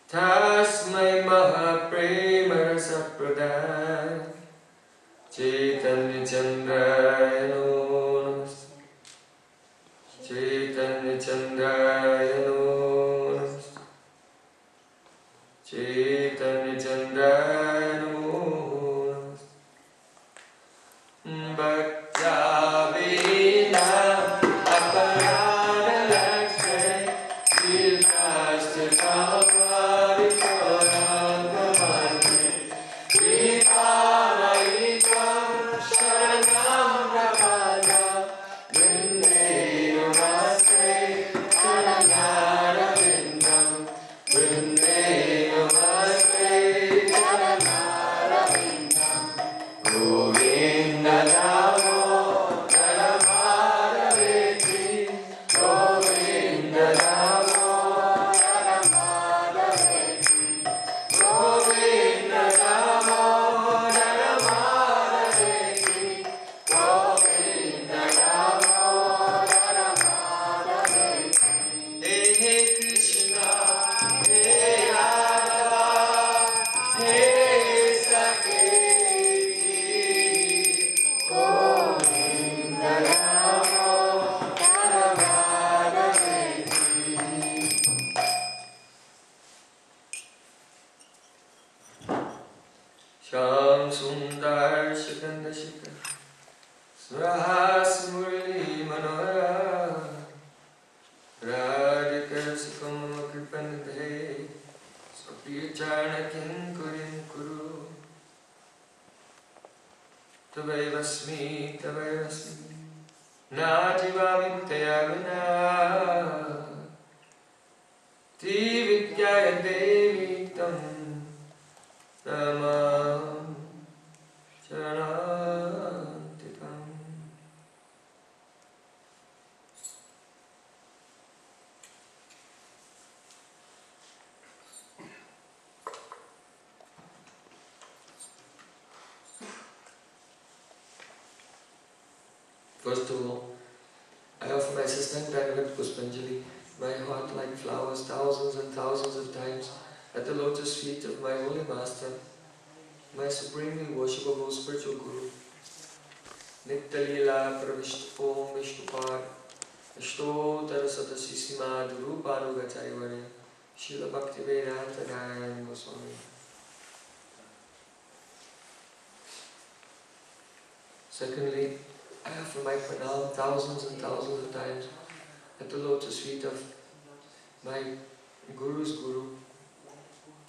Tasmai Mahaprabhu Caitanya Chandraya Namaste Caitanya Chandraya Namaste Caitanya Chandraya Namaste Bhakta Vina Aparana Lakshmi Silvastra Kavari Koranga Mani Vipavaikam Sharanam Ravana Vinde Namaste Sharanara Vindam Vinde Namaste Sharanara Vindam Govinda Namo Naramadaveti Govinda Namo Naramadaveti Govinda Namo Naramadaveti Govinda Namo Naramadaveti Hey Krishna Hey Radha Hey Saketi Govinda Namo Naramadaveti Sham Sundar Shikanda Shikar Surahas Murli Manohara Radhika Sukama Kripandhe Swapiyacharna Kinkurin Kuru Tavayvasmi Tavayvasmi Najivami Tayaguna Tividyaya Devi Tam Tamam Charanantikam. First of all, I offer my sustained benefit Puspanjali, my heart like flowers, thousands and thousands of times at the lotus feet of my holy master, my supremely worshipable spiritual guru. Nitya-lila pravishta om Vishnupad Ashtotara Satasisima Durupanugatarivarya Srila Bhaktivedanta Narayana Goswami. Secondly, I offer my pranam thousands and thousands of times at the lotus feet of my Guru's Guru,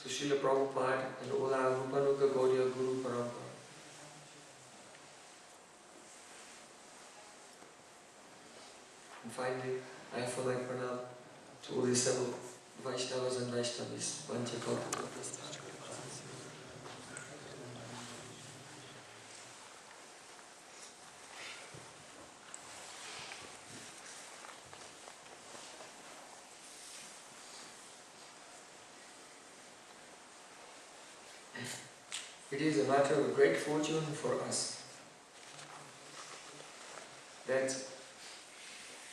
to Srila Prabhupada and Ola Rupanuga Gaudiya Guru Parampara. And finally, I offer my pranam to all the assembled Vaishnavas and Vaishnavis, Vanchakalpatarubyascha. It is a matter of great fortune for us that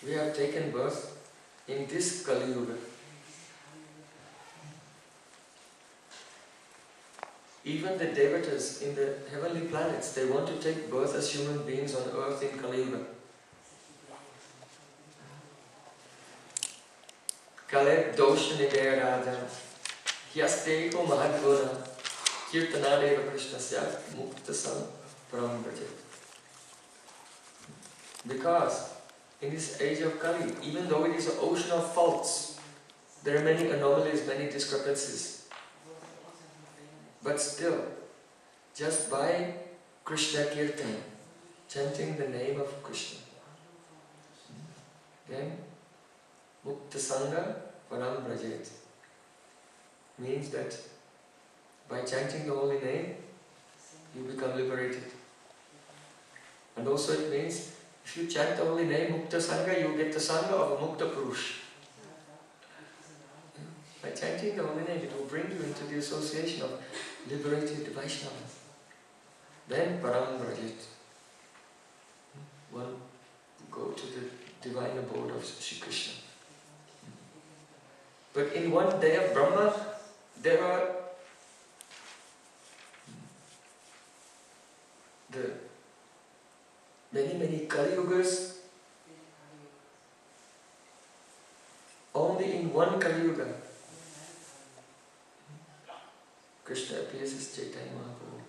we have taken birth in this Kali Yuga. Even the devatas in the heavenly planets, they want to take birth as human beings on earth in Kali Yuga. Kalep dosha nidaya raja, hyasteko mahadguna, kirtanadeva krishnasya muktasam param brajet. Because in this age of Kali, even though it is an ocean of faults, there are many anomalies, many discrepancies. But still, just by Krishna Kirtan, chanting the name of Krishna, then Mukta Sangha Param Brajet means that by chanting the holy name, you become liberated. And also it means, if you chant the holy name Mukta Sangha, you get the Sangha of a Mukta Purush. By chanting the holy name, it will bring you into the association of liberated Vaishnavas. Then Param Brajet. One go to the divine abode of Shri Krishna. But in one day of Brahma, there are the many Kali Yugas. Only in one Kali Yuga, Krishna appears as Caitanya Mahaprabhu.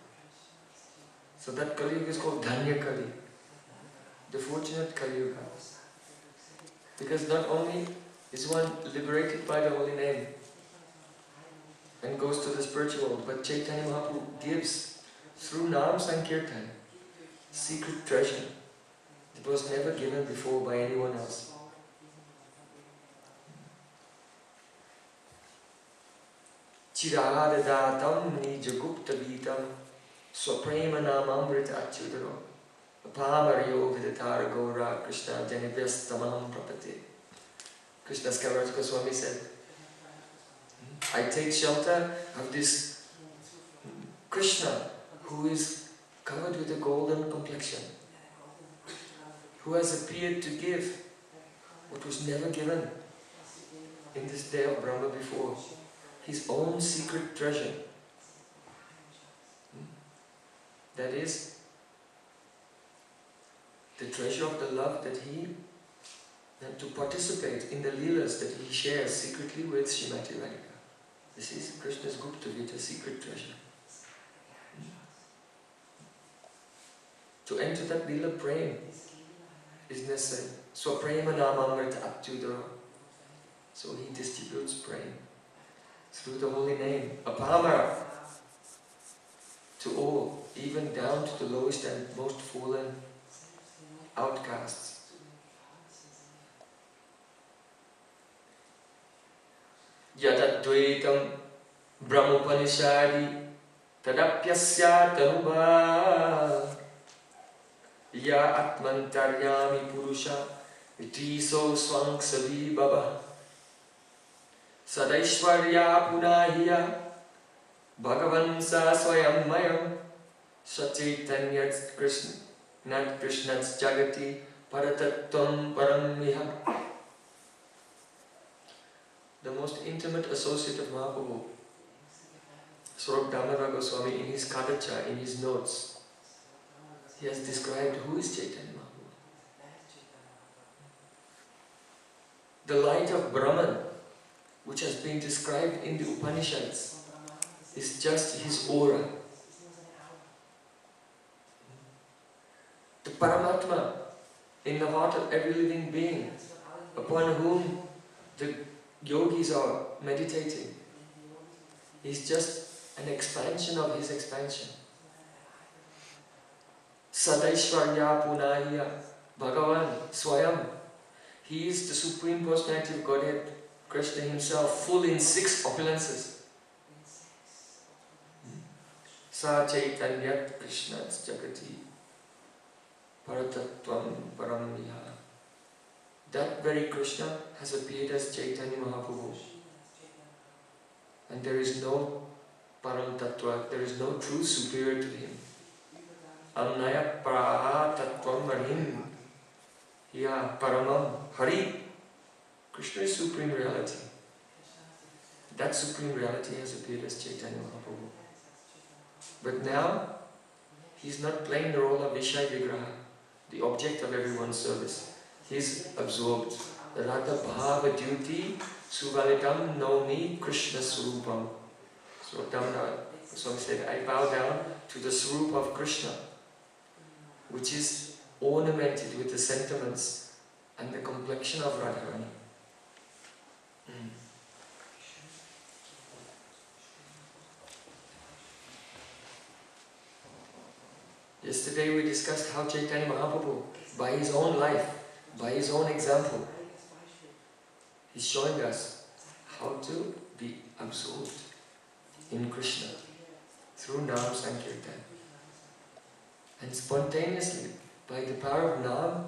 So that Kali Yuga is called Dhanya Kali, the fortunate Kali Yuga. Because not only is one liberated by the holy name and goes to the spiritual world, but Caitanya Mahaprabhu gives through Nam Sankirtan secret treasure that was never given before by anyone else. Chiradatam nijagupta vitam swaprema namamrita achyudaro apamaryo vidatara gaura Krishna janibhyastamaham prapati. Krishna's Kaviraj Goswami said, I take shelter of this Krishna who is covered with a golden complexion, who has appeared to give what was never given in this day of Brahma before, his own secret treasure. That is the treasure of the love that he, and to participate in the leelas that he shares secretly with Srimati Radhika. This is Krishna's Gupta Vita, secret treasure. To enter that leela Prem is necessary. Swaprema namamrita aptyudara. So he distributes Prem through the holy name, Apamara, to all, even down to the lowest and most fallen outcasts. Yatadvaitam Brahmopanishadi Tadapyasya Tanuba Ya Atmantaryami Purusha Itiso Swang Savi Baba Sadaishwarya Punahiya Bhagavan Sa Swayam Mayam Sachaitanyat Krishna Nat Krishnats Jagati Paratattvam Paramiha. The most intimate associate of Mahaprabhu, Swarup Damodara Goswami, in his Kadacha, in his notes, he has described who is Chaitanya Mahaprabhu. The light of Brahman, which has been described in the Upanishads, is just his aura. The Paramatma in the heart of every living being, upon whom the yogis are meditating, is just an expansion of his expansion. Sadaishwarya Punahya Bhagavan Swayam. He is the Supreme Personality of Godhead, Krishna himself, full in 6 opulences. Sa Chaitanyat Krishnats Jagati Paratattvam Paramiha. That very Krishna has appeared as Caitanya Mahaprabhu. And there is no param tattva, there is no truth superior to him. Amnaya paraha tattvam marim. Ya paramam hari. Krishna is supreme reality. That supreme reality has appeared as Caitanya Mahaprabhu. But now, he's not playing the role of Vishaya Vigraha, the object of everyone's service. He's absorbed. Radha Bhava Duty Suvalitam Nomi Krishna Surupam. So Damna Swami said, I bow down to the Surup of Krishna, which is ornamented with the sentiments and the complexion of Radharani. Yesterday we discussed how Caitanya Mahaprabhu, by his own life, by his own example, he's showing us how to be absorbed in Krishna through Nam Sankirtan. And spontaneously, by the power of Nam,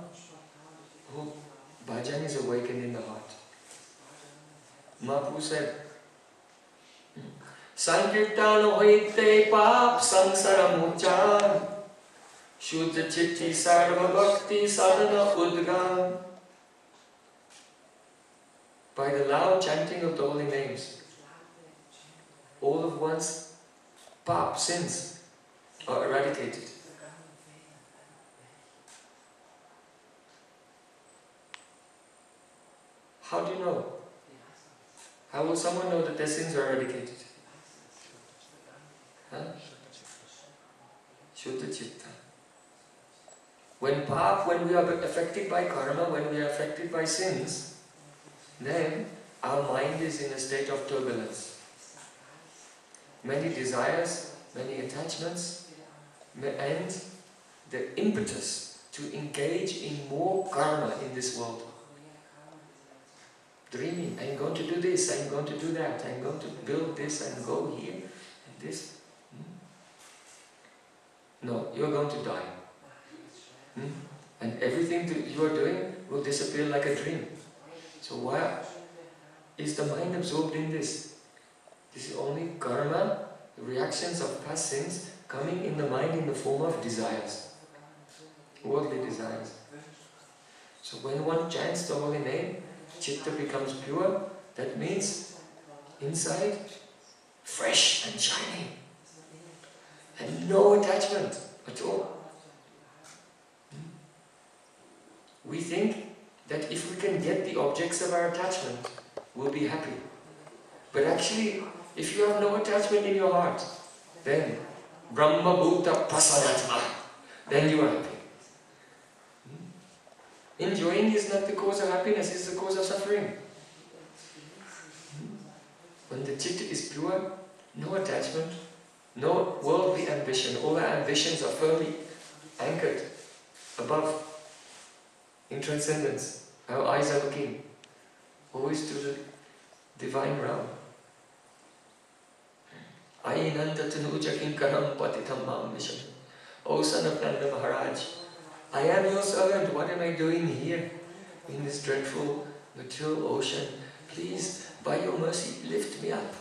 bhajan is awakened in the heart. Mahaprabhu said, Sankirtan hoite pap sansara muchan Shuddha chitti sarva bhakti sadhana udgam. By the loud chanting of the holy names, all of one's pap, sins, are eradicated. How do you know? How will someone know that their sins are eradicated? Huh? Shuddha chitta. When we are affected by karma, when we are affected by sins, then our mind is in a state of turbulence. Many desires, many attachments, and the impetus to engage in more karma in this world. Dreaming, I'm going to do this, I'm going to do that, I'm going to build this and go here and this. No, you're going to die. And everything that you are doing will disappear like a dream. So why is the mind absorbed in this? This is only karma, the reactions of past sins coming in the mind in the form of desires, worldly desires. So when one chants the holy name, chitta becomes pure. That means inside, fresh and shining, and no attachment at all. We think that if we can get the objects of our attachment, we'll be happy. But actually, if you have no attachment in your heart, then Brahma Bhuta Prasadatma, then you are happy. Enjoying is not the cause of happiness, it's the cause of suffering. When the chitta is pure, no attachment, no worldly ambition, all our ambitions are firmly anchored above, in transcendence. Our eyes are looking always to the divine realm. Ayinanda tanuja kinkaram patitam mam visham. O son of Nanda Maharaj, I am your servant, what am I doing here in this dreadful material ocean? Please, by your mercy, lift me up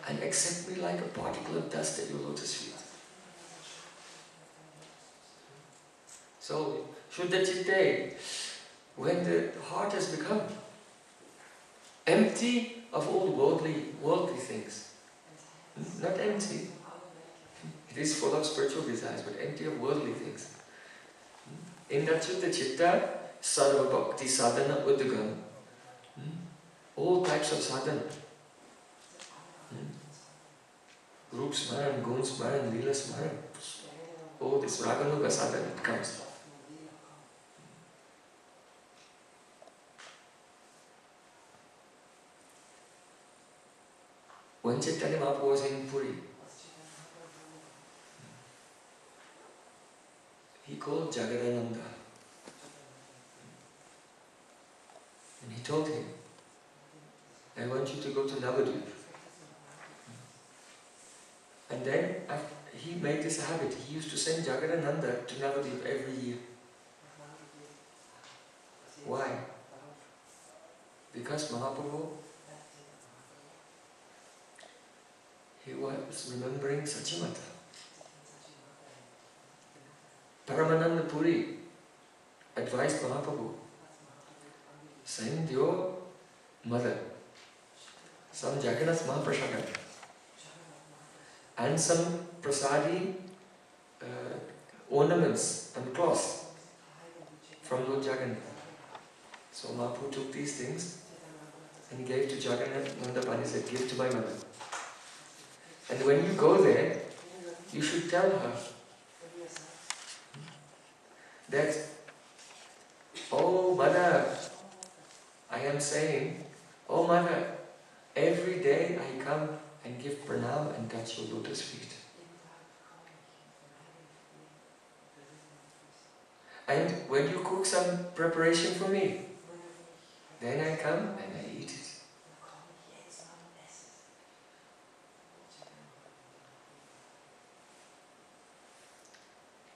and accept me like a particle of dust at your lotus feet. So, Shuddha Chitte, when the heart has become empty of all worldly things, not empty, it is full of spiritual desires, but empty of worldly things. In that Shuddha Chitta, Sarva Bhakti Sadhana Udgam, all types of sadhana, Rup Smaran, Gun Smaran, Lila Smaran, all this Raganuga sadhana comes. When Caitanya Mahaprabhu was in Puri, he called Jagadananda and he told him, I want you to go to Navadvipe. And then he made this a habit. He used to send Jagadananda to Navadvipe every year. Why? Because Mahaprabhu, he was remembering Sacimata. Paramananda Puri advised Mahaprabhu, send your mother some Jagannath Mahaprasada and some prasadi ornaments and cloths from Lord Jagannath. So Mahaprabhu took these things and he gave to Jagadananda Pandit, said, give to my mother. And when you go there, you should tell her that, oh mother, I am saying, oh mother, every day I come and give pranam and touch your lotus feet. And when you cook some preparation for me, then I come and I eat it.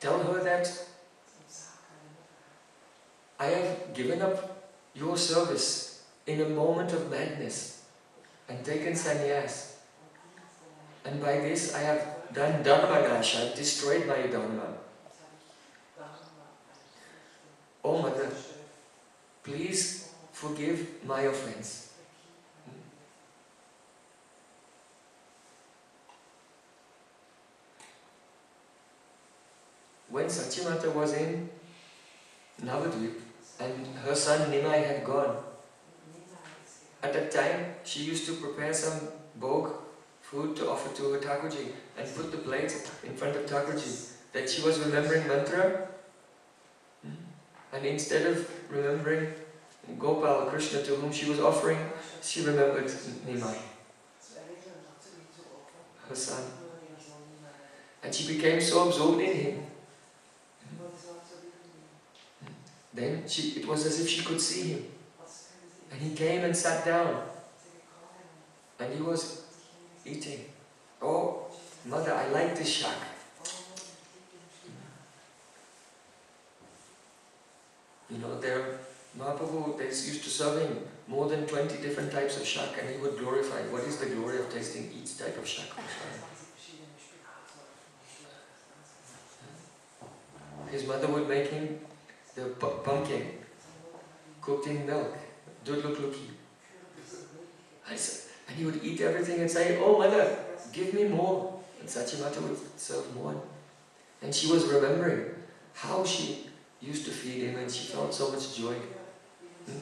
Tell her that I have given up your service in a moment of madness and taken sannyas. And by this I have done dharma nash, I have destroyed my dharma. Oh mother, please forgive my offense. When Sacimata was in Navadvipe and her son Nimai had gone, at that time she used to prepare some bhog, food to offer to her Thakurji and put the plate in front of Thakurji, that she was remembering mantra, and instead of remembering Gopal, Krishna, to whom she was offering, she remembered Nimai, her son. And she became so absorbed in him. Then it was as if she could see him. And he came and sat down. And he was eating. Oh, mother, I like this shak. You know, Mahaprabhu, they used to serve him more than 20 different types of shak, and he would glorify. What is the glory of tasting each type of shak? His mother would make him the pumpkin cooked in milk, dudlukluki. And he would eat everything and say, oh mother, give me more. And Sacimata would serve more. And she was remembering how she used to feed him, and she felt so much joy.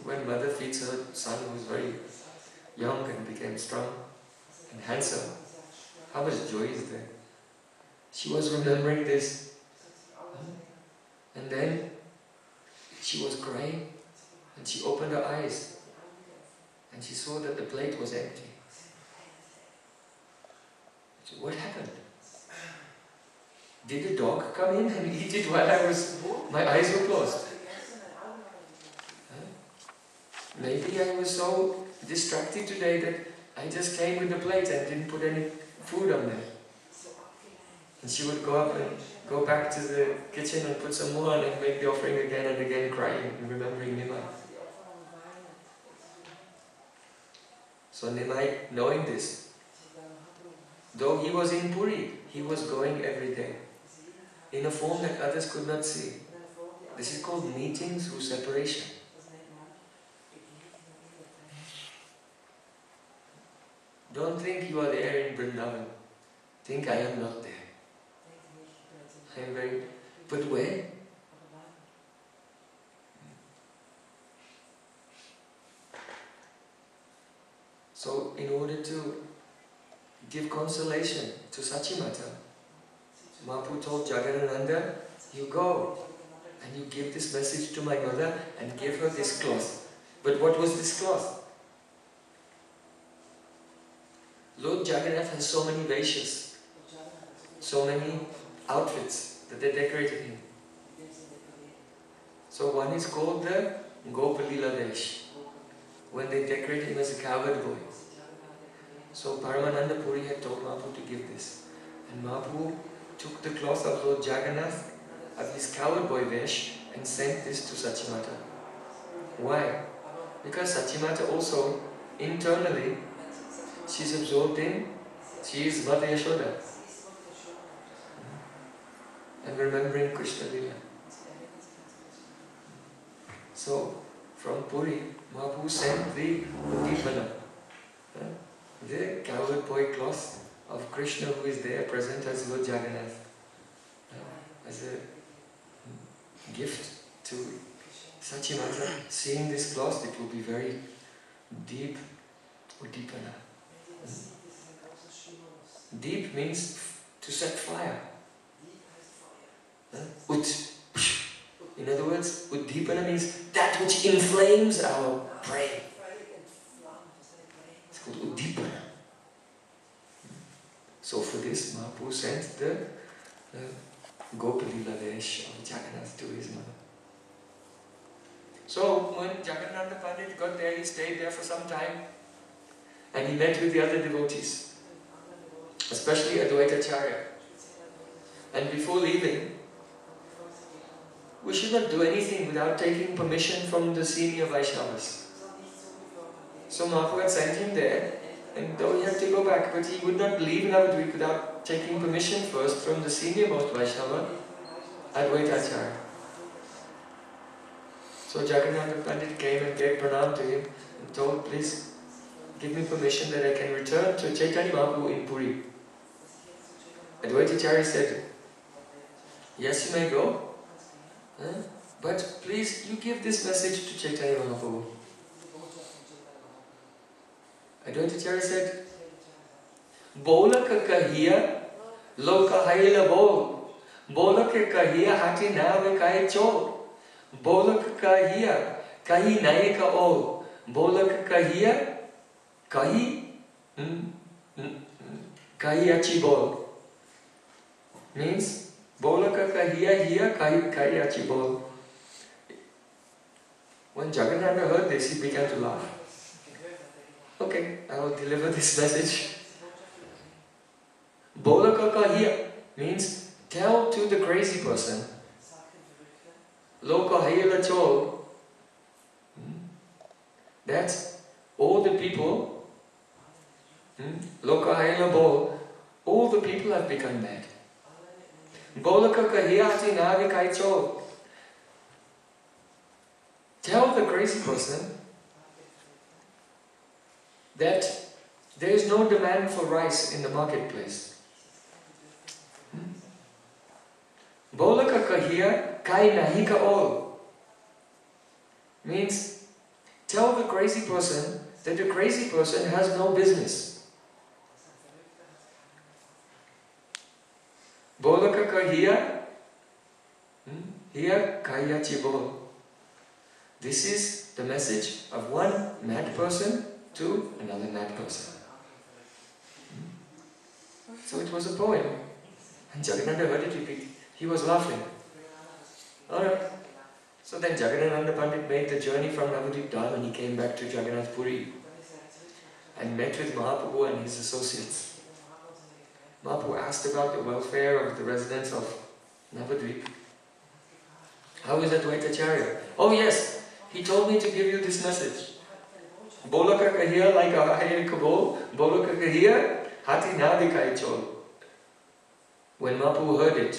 When mother feeds her son who was very young and became strong and handsome, how much joy is there? She was remembering this. And then she was crying, and she opened her eyes and she saw that the plate was empty. So what happened? Did the dog come in and eat it while my eyes were closed? Maybe I was so distracted today that I just came with the plate and didn't put any food on there. And she would go up and go back to the kitchen and put some more on and make the offering again and again, crying and remembering Nimai. So Nimai, knowing this, though he was in Puri, he was going every day in a form that others could not see. This is called meeting through separation. Don't think you are there in Vrindavan. Think I am not there. I am very... But where? So, in order to give consolation to Sacimata, Mahaprabhu told Jagadananda, you go and you give this message to my mother and give her this cloth. But what was this cloth? Lord Jagannath has so many Vaishyas, so many outfits that they decorated him. So one is called the Gopalila Vesh, when they decorate him as a cowherd boy. So Paramananda Puri had told Mahaprabhu to give this. And Mahaprabhu took the cloth of Lord Jagannath, of his cowherd boy Vesh, and sent this to Sacimata. Why? Because Sacimata also, internally, she's absorbed in She is Mata Yashoda. And remembering Krishna Lila. So, from Puri, Mahaprabhu sent the Udipana, the cowherd boy cloth of Krishna who is there present as Lord Jagannath, as a gift to Sacimata. Seeing this cloth, it will be very deep Udipana. Deep means to set fire. Ut. In other words, Uddipana means that which inflames our brain. It's called Uddipana. So for this, Mahaprabhu sent the Gopalila Vesh of Jagannath to his mother. So when Jagadananda Pandit got there, he stayed there for some time and he met with the other devotees, especially Advaita Acarya. And before leaving, we should not do anything without taking permission from the senior Vaishnavas. So Mahaprabhu had sent him there, and though he had to go back, but he would not leave Navadvipe without taking permission first from the senior most Vaishnava, Advaita Acarya. So Jagadananda Pandit came and gave pranam to him and told, please give me permission that I can return to Caitanya Mahaprabhu in Puri. Advaita Acarya said, yes, you may go. But please, you give this message to Caitanya Mahaprabhu. Advaita Acarya said, Bolaka kahiya, loka haila bol. Bolaka kahiya hati nave kai chol. Bolaka kahiya, kahi naika ol. Bolaka kahiya, kahi achi bol. Means, Bolaka kahiya hiya kahi achi bol. When Jagadananda heard this, he began to laugh. Okay, I will deliver this message. Bolaka kahiya means tell to the crazy person. Loka hayala chol. That all the people, Loka hayala bol, all the people have become mad. Bolaka kahiyati navi kai chol. Tell the crazy person that there is no demand for rice in the marketplace. Bolaka kahiya kai nahi ka ol means tell the crazy person that the crazy person has no business. Bolaka kahiya hiya kaya chibol. This is the message of one mad person to another mad person. So it was a poem. And Jagadananda heard it repeat. He was laughing. Alright. So then Jagadananda Pandit made the journey from Navadvipe down and he came back to Jagannath Puri and met with Mahaprabhu and his associates. Mahaprabhu asked about the welfare of the residents of Navadvipe. How is Advaita Acarya? Oh yes, he told me to give you this message. Bolaka kahiya like a hayal kabol, bolaka kahiya hati nadi kai chol. When Mahaprabhu heard it,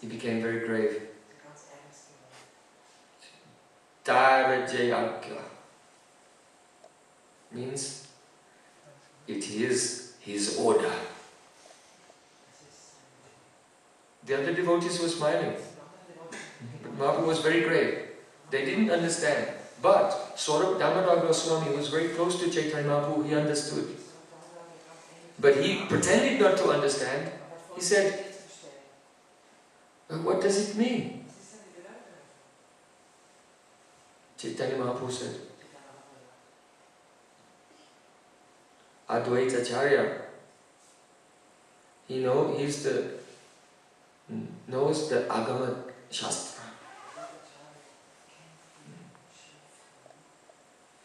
he became very grave. Tarajayagya means it is his order. The other devotees were smiling, but Mahaprabhu was very grave. They didn't understand. But Swarup Damodar Goswami was very close to Chaitanya Mahaprabhu, he understood. But he pretended not to understand. He said, what does it mean? Chaitanya Mahaprabhu said, Advaita Acarya, he knows the Agama Shastra.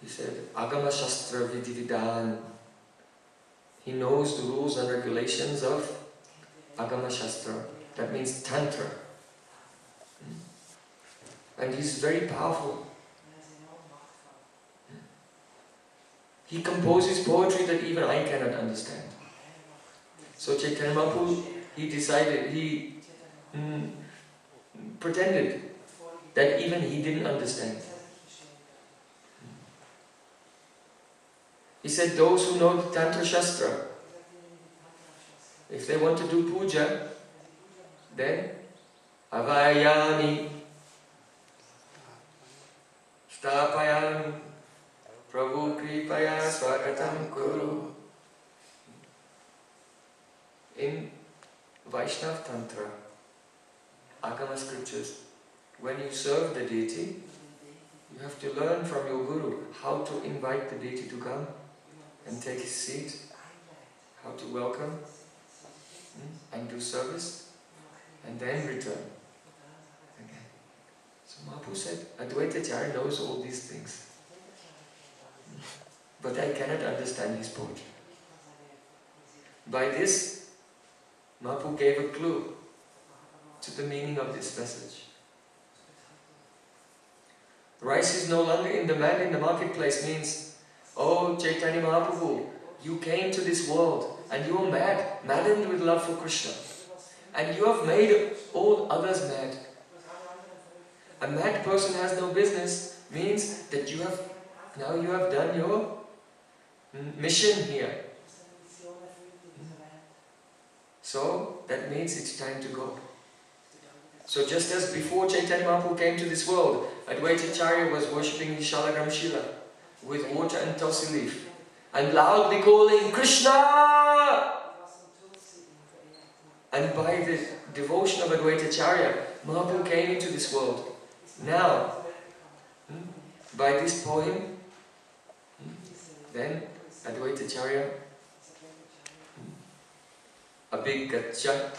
He said, Agama Shastra Vidividan. He knows the rules and regulations of Agama Shastra. That means Tantra. And he's very powerful. He composes poetry that even I cannot understand. So Chaitanya Mahaprabhu, he pretended that even he didn't understand. He said those who know the Tantra Shastra, if they want to do puja, then avayami, stapayami, Prabhu kripaya swagatam kuru. In Vaishnava Tantra, Agama scriptures, when you serve the deity, you have to learn from your guru how to invite the deity to come and take his seat, how to welcome and do service, and then return again. So Mahaprabhu said, Advaita Acarya knows all these things, but I cannot understand his poetry. By this, Mahaprabhu gave a clue to the meaning of this message. Rice is no longer in demand in the marketplace means, oh Chaitanya Mahaprabhu, you came to this world and you are maddened with love for Krishna. And you have made all others mad. A mad person has no business means that you have done your mission here. So that means it's time to go. So just as before Chaitanya Mahaprabhu came to this world, Advaita Acarya was worshipping the Shalagram Shila with water and tulsi leaf and loudly calling Krishna! And by the devotion of Advaita Acarya, Mahaprabhu came into this world. Now, by this poem, then Advaita Acarya, a big gacha,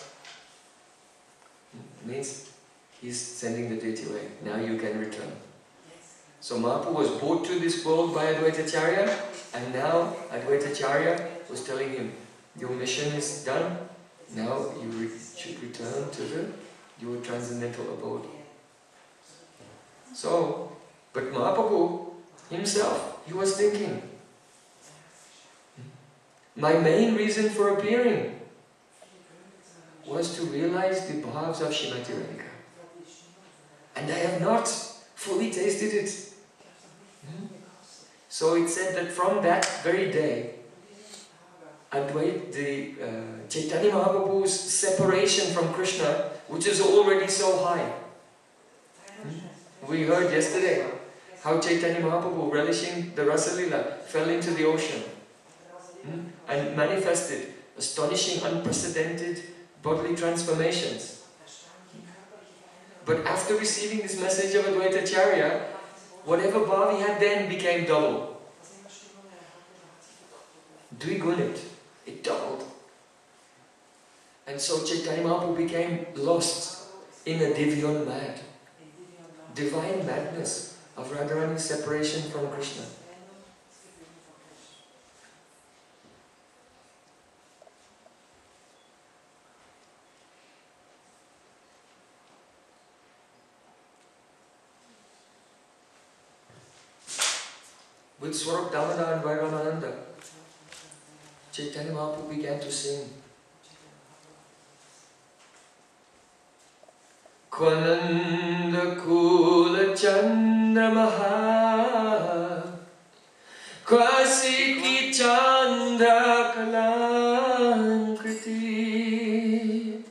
means he's sending the deity away. Now you can return. So Mahaprabhu was brought to this world by Advaita Acarya, and now Advaita Acarya was telling him, your mission is done, now you should return to your transcendental abode. So, but Mahaprabhu himself, he was thinking, my main reason for appearing was to realize the bhavs of Srimati Radhika. And I have not fully tasted it. So it said that from that very day, Chaitanya Mahaprabhu's separation from Krishna, which is already so high. We heard yesterday how Chaitanya Mahaprabhu, relishing the Rasa Lila, fell into the ocean and manifested astonishing, unprecedented bodily transformations. But after receiving this message of Advaita Acarya, whatever bhav he had then became double. Dvigunit, it doubled. And so Chaitanya Mahaprabhu became lost in a divyan mad, divine madness of Radharani's separation from Krishna. With Swarup Damodar and Vairamananda, Chaitanya Mahaprabhu began to sing. Kwananda Kula Chandra Maha Kwasiki Chandra Kalankriti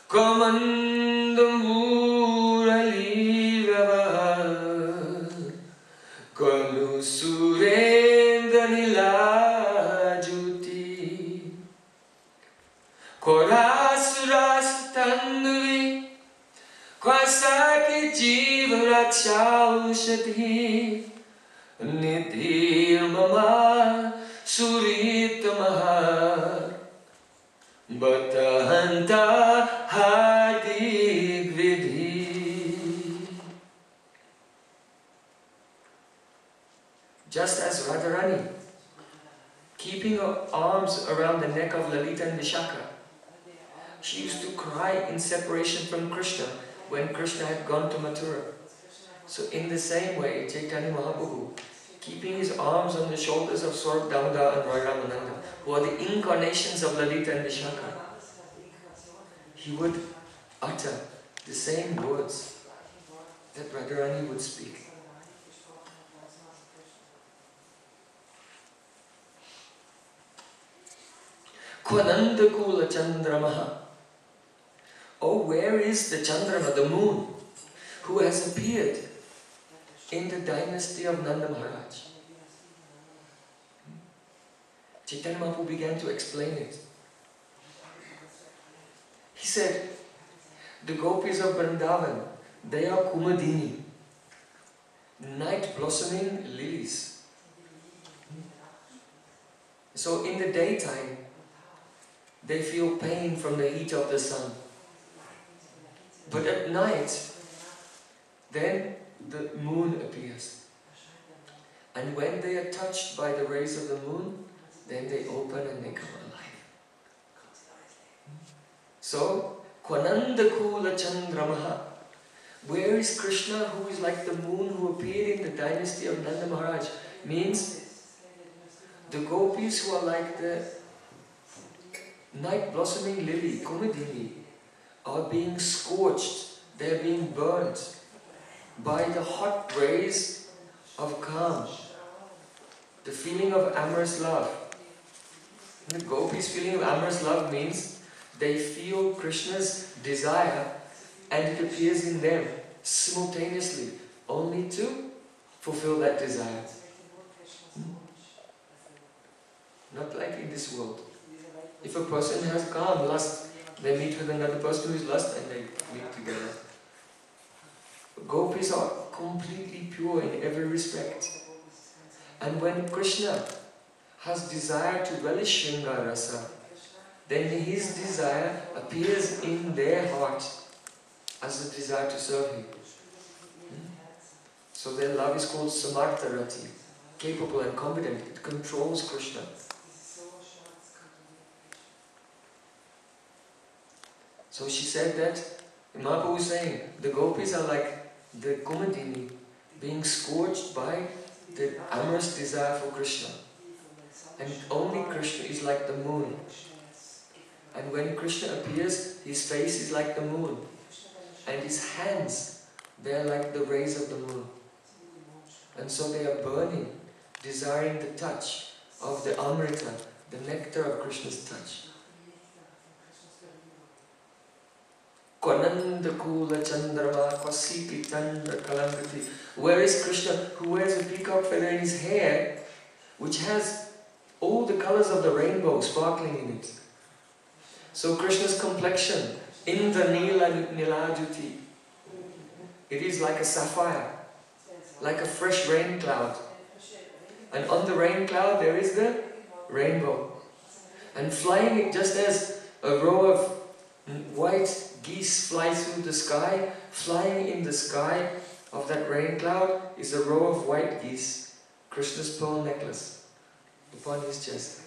Kwamanda Murali Rava Kwanu Surendra Nilajuti Korasuras Tandui Kwasaki Jiva Rakshaushadhi Nitir Mama Surita Maha Bhatahanta Hadik Vidhi. Just as Radharani, keeping her arms around the neck of Lalita and Vishaka, she used to cry in separation from Krishna when Krishna had gone to Mathura. So in the same way, Chaitanya Mahaprabhu, keeping his arms on the shoulders of Swarup Damodar and Roy Ramananda, who are the incarnations of Lalita and Vishaka, he would utter the same words that Radharani would speak. Kwananda Kula Chandramaha. Oh, where is the Chandrama, the moon, who has appeared in the dynasty of Nanda Maharaj? Caitanya Mahaprabhu began to explain it. He said, the gopis of Vrindavan, they are Kumadini, night blossoming lilies. So in the daytime, they feel pain from the heat of the sun. But at night, then the moon appears. And when they are touched by the rays of the moon, then they open and they come alive. So, Kwananda Kula Chandramaha. Where is Krishna, who is like the moon who appeared in the dynasty of Nanda Maharaj? Means the gopis who are like the night blossoming lily, Kumadini, are being scorched, they are being burnt by the hot rays of Kam, the feeling of amorous love. And the gopis' feeling of amorous love means they feel Krishna's desire and it appears in them simultaneously, only to fulfill that desire. Not like in this world. If a person has Kam, lust, they meet with another person who is lust and they meet together. Gopis are completely pure in every respect. And when Krishna has desire to relish Shringa Rasa, then his desire appears in their heart as a desire to serve him. So their love is called Samartharati, capable and competent. It controls Krishna. So she said that, Mahaprabhu was saying, the gopis are like the Kumadini being scorched by the amorous desire for Krishna. And only Krishna is like the moon. And when Krishna appears, his face is like the moon. And his hands, they are like the rays of the moon. And so they are burning, desiring the touch of the Amrita, the nectar of Krishna's touch. Kwananda Kula Chandrama Kwasiti Chandra Kalankati. Where is Krishna, who wears a peacock feather in his hair, which has all the colors of the rainbow sparkling in it? So Krishna's complexion, Indra Nila Nilajuti, it is like a sapphire, like a fresh rain cloud. And on the rain cloud there is the rainbow. And flying it just as a row of white geese fly through the sky, flying in the sky of that rain cloud is a row of white geese, Krishna's pearl necklace upon his chest.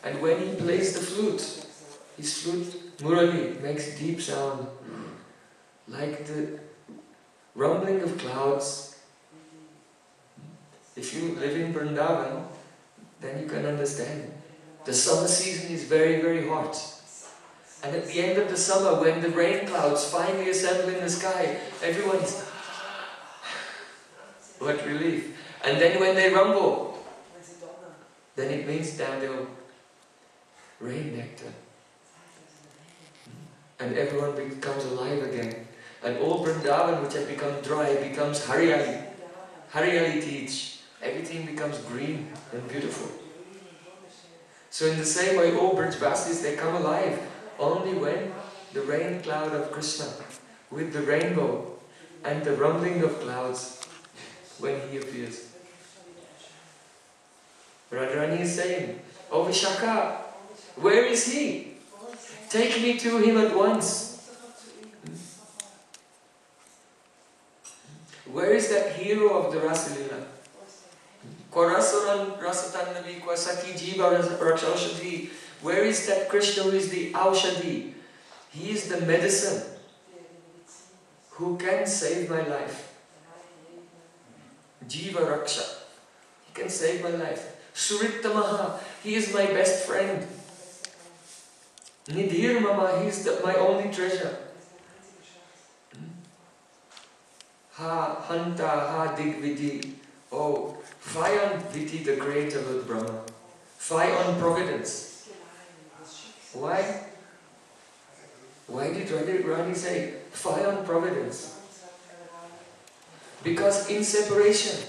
And when he plays the flute, his flute, Murali, makes deep sound, like the rumbling of clouds. If you live in Vrindavan, then you can understand. The summer season is very, very hot. And at the end of the summer, when the rain clouds finally assemble in the sky, everyone is what relief. And then when they rumble, then it means that they'll rain nectar. And everyone becomes alive again. And all Vrindavan, which had become dry, becomes Haryali. Haryali teach. Everything becomes green and beautiful. So in the same way, all Brajvasis, they come alive only when the rain cloud of Krishna, with the rainbow and the rumbling of clouds, when he appears. Radharani is saying, "Oh Vishaka, where is he? Take me to him at once. Where is that hero of the Rasalila? Kwarasaran Rasatannavi Kwasaki Jiva Rakshaushadhi. Where is that Krishna who is the Aushadhi? He is the medicine who can save my life. Jiva Raksha. He can save my life. Surittamaha, he is my best friend. Nidhir Mama, he is my only treasure. Ha Hanta, Ha Digvidi. Oh, fie on Viti, the creator of Brahma. Fie on providence. Why? Why did Rani say, fie on providence? Because in separation,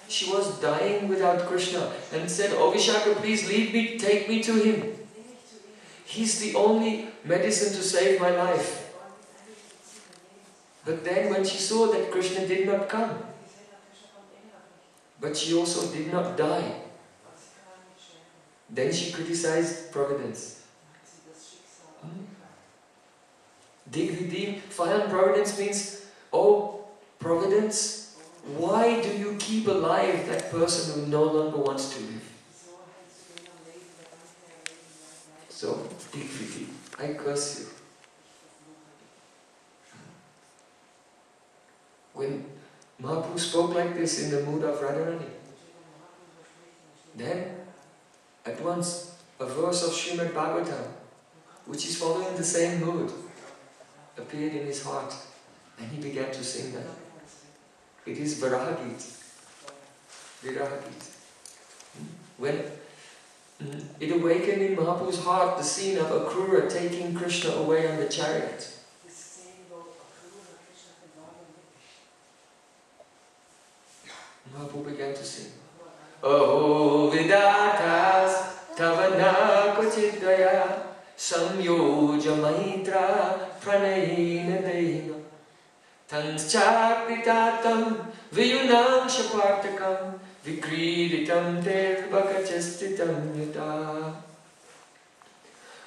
she was dying without Krishna and said, oh Vishaka, please leave me, take me to him. He's the only medicine to save my life. But then when she saw that Krishna did not come, but she also did not die, then she criticized providence. Digvidim, fie on providence means, oh providence, why do you keep alive that person who no longer wants to live? So, Digvidim, I curse you. When Mahaprabhu spoke like this in the mood of Radharani, then at once a verse of Srimad Bhagavatam, which is following the same mood, appeared in his heart, and he began to sing that. It is Virahagit. Virahagit. When it awakened in Mahaprabhu's heart the scene of Akrura taking Krishna away on the chariot. Mahaprabhu began to sing. Oh Vidatas Tavana Kochidaya Samyoja Maitra Pranayina Dehina Tanschakvitatam Viyunam Shapartakam Vikriditam Ter Bhakachastitam Yata.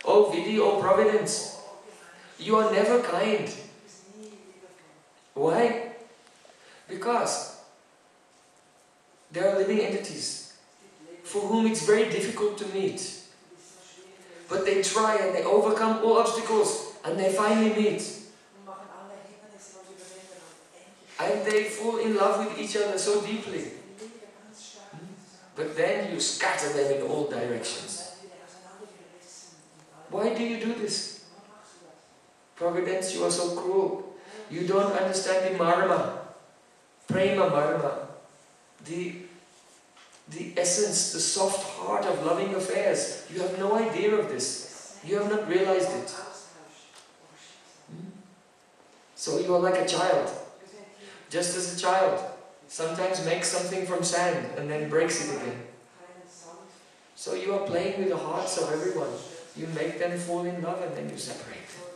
Oh Vidhi, oh Providence, you are never kind. Why? Because there are living entities for whom it's very difficult to meet. But they try and they overcome all obstacles and they finally meet. And they fall in love with each other so deeply. But then you scatter them in all directions. Why do you do this? Providence, you are so cruel. You don't understand the marma, prema marma. The essence, the soft heart of loving affairs. You have no idea of this. You have not realized it. So you are like a child. Just as a child sometimes makes something from sand and then breaks it again. So you are playing with the hearts of everyone. You make them fall in love and then you separate them.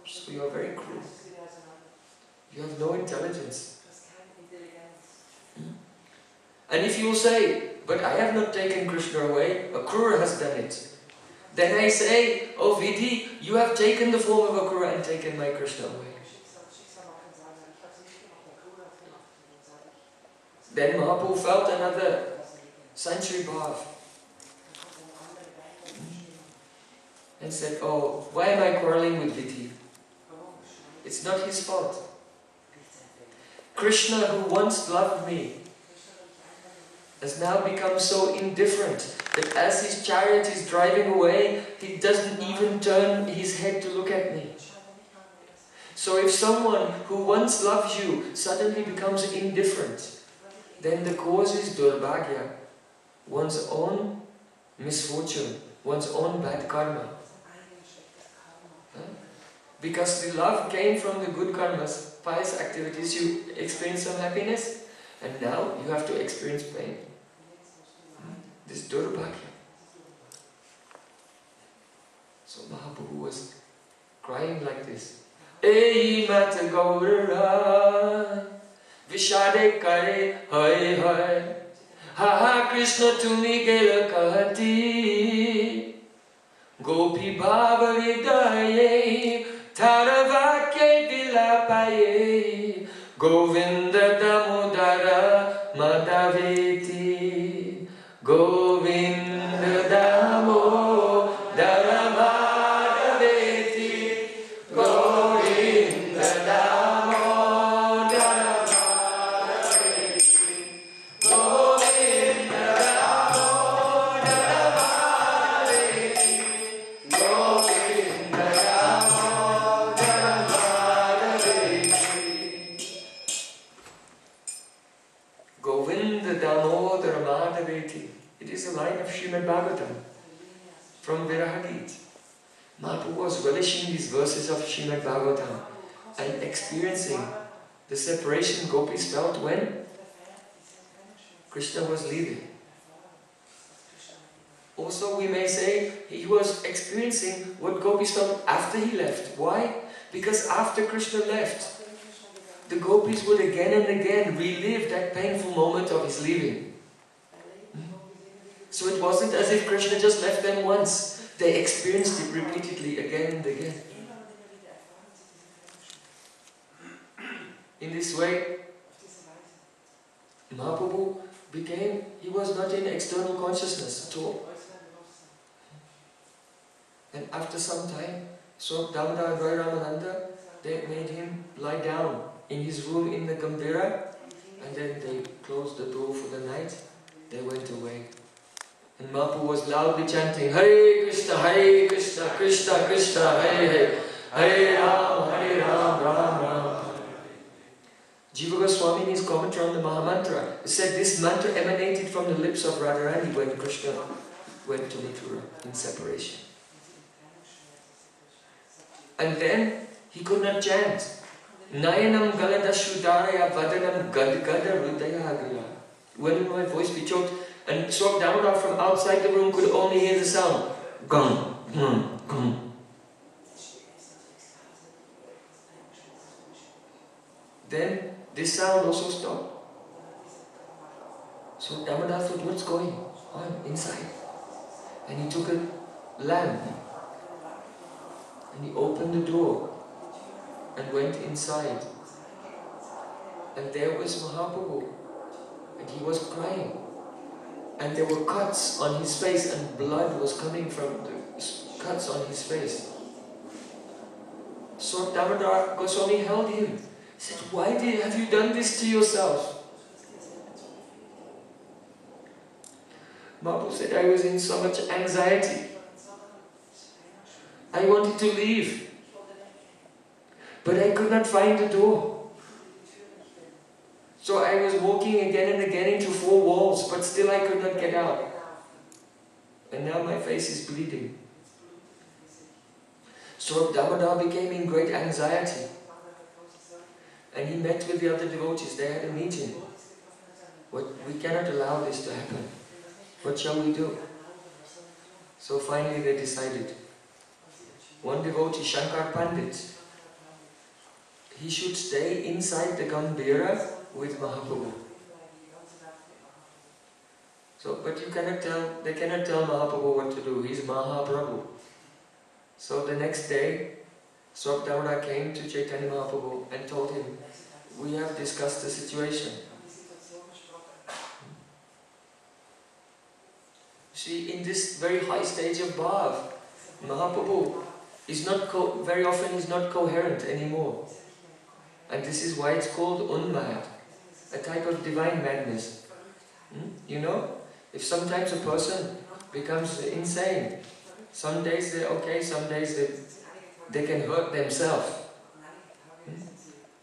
So you are very cruel. You have no intelligence. And if you will say, but I have not taken Krishna away, Akrura has done it. Then I say, oh Vidhi, you have taken the form of Akrura and taken my Krishna away. Then Mahaprabhu felt another Sanchari Bhav and said, oh, why am I quarreling with Vidhi? It's not his fault. Krishna, who once loved me, has now become so indifferent that as his chariot is driving away, he doesn't even turn his head to look at me. So if someone who once loves you suddenly becomes indifferent, then the cause is durbhagya, one's own misfortune, one's own bad karma. Because the love came from the good karmas, pious activities, you experience some happiness, and now you have to experience pain. This durbhagya. So Mahaprabhu was crying like this. Ei mata gaurara Vishade kare hai hai Ha ha Krishna tumi gela kahati Gopi bhava hridaye Taravakye vilapaye Govinda damodara madhaveti Govinda damodara madhaveti Govinda damodara madhaveti from Virahagit. Mahaprabhu was relishing these verses of Srimad Bhagavatam and experiencing the separation gopis felt when Krishna was leaving. Also we may say he was experiencing what gopis felt after he left. Why? Because after Krishna left, the gopis would again and again relive that painful moment of his leaving. So it wasn't as if Krishna just left them once. They experienced it repeatedly again and again. In this way, Mahaprabhu he was not in external consciousness at all. And after some time, so Damodar and Roy Ramananda, they made him lie down in his room in the Gambhira, and then they closed the door for the night. They went away. And Mahaprabhu was loudly chanting, Hare Krishna, Krishna Krishna, Hare Hare, Hare Ram, Ram Ram. Jiva Goswami in his commentary on the Mahamantra said this mantra emanated from the lips of Radharani when Krishna went to Mathura in separation. And then he could not chant. Nayanam Galadashudaraya Vadanam Gadgada Rudayagaya. When my voice be choked, and Swab Damodar from outside the room could only hear the sound. Gum, gum, gum. Then this sound also stopped. So Damodar thought, what's going on inside? And he took a lamp and he opened the door and went inside. And there was Mahaprabhu, and he was crying. And there were cuts on his face, and blood was coming from the cuts on his face. So Damodar Goswami held him. He said, why have you done this to yourself? Mahaprabhu said, I was in so much anxiety. I wanted to leave, but I could not find the door. So I was walking again and again into four walls, but still I could not get out. And now my face is bleeding. So Damodar became in great anxiety. And he met with the other devotees. They had a meeting. We cannot allow this to happen. What shall we do? So finally they decided. One devotee, Shankar Pandit, he should stay inside the Gambhira with Mahaprabhu. So, but they cannot tell Mahaprabhu what to do. He's Mahaprabhu. So the next day, Swab Damodar came to Caitanya Mahaprabhu and told him, we have discussed the situation. See, in this very high stage of Bhav, Mahaprabhu is not very often is not coherent anymore. And this is why it's called Unmad, a type of divine madness. You know, if sometimes a person becomes insane, some days they're okay, some days they can hurt themselves.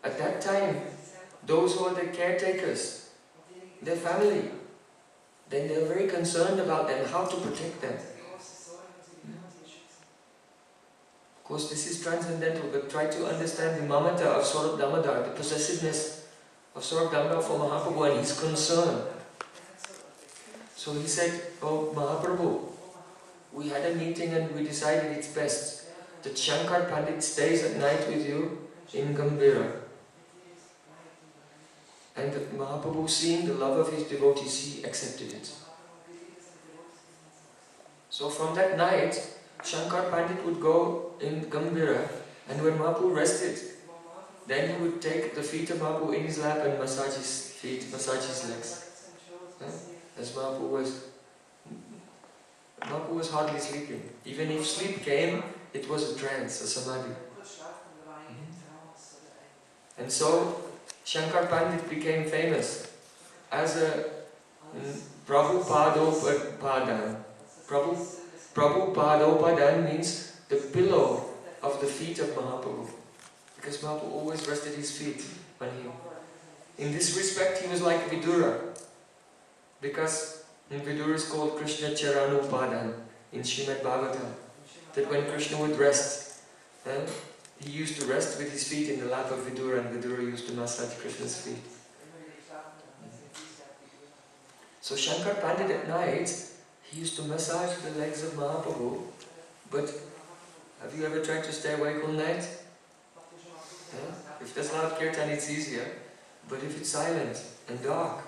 At that time, those who are the caretakers, their family, then they're very concerned about them, how to protect them. Of course, this is transcendental, but try to understand the mamata of Swarup Damodar, the possessiveness of Swarup Damodar for Mahaprabhu and his concern. So he said, oh Mahaprabhu, we had a meeting and we decided it's best that Shankar Pandit stays at night with you in Gambhira. And Mahaprabhu, seeing the love of his devotees, he accepted it. So from that night, Shankar Pandit would go in Gambhira, and when Mahaprabhu rested, then he would take the feet of Mahaprabhu in his lap and massage his feet, massage his legs. As Mahaprabhu was hardly sleeping. Even if sleep came, it was a trance, a samadhi. And so, Shankar Pandit became famous as a Prabhu Padopadan. Prabhu Padopadan means the pillow of the feet of Mahaprabhu. Because Mahaprabhu always rested his feet on him. In this respect, he was like Vidura. Because Vidura is called Krishna Charanupadan. in Srimad Bhagavatam, that when Krishna would rest, he used to rest with his feet in the lap of Vidura, and Vidura used to massage Krishna's feet. So Shankar Pandit at night, he used to massage the legs of Mahaprabhu, but have you ever tried to stay awake all night? If there's loud kirtan, it's easier, but if it's silent and dark,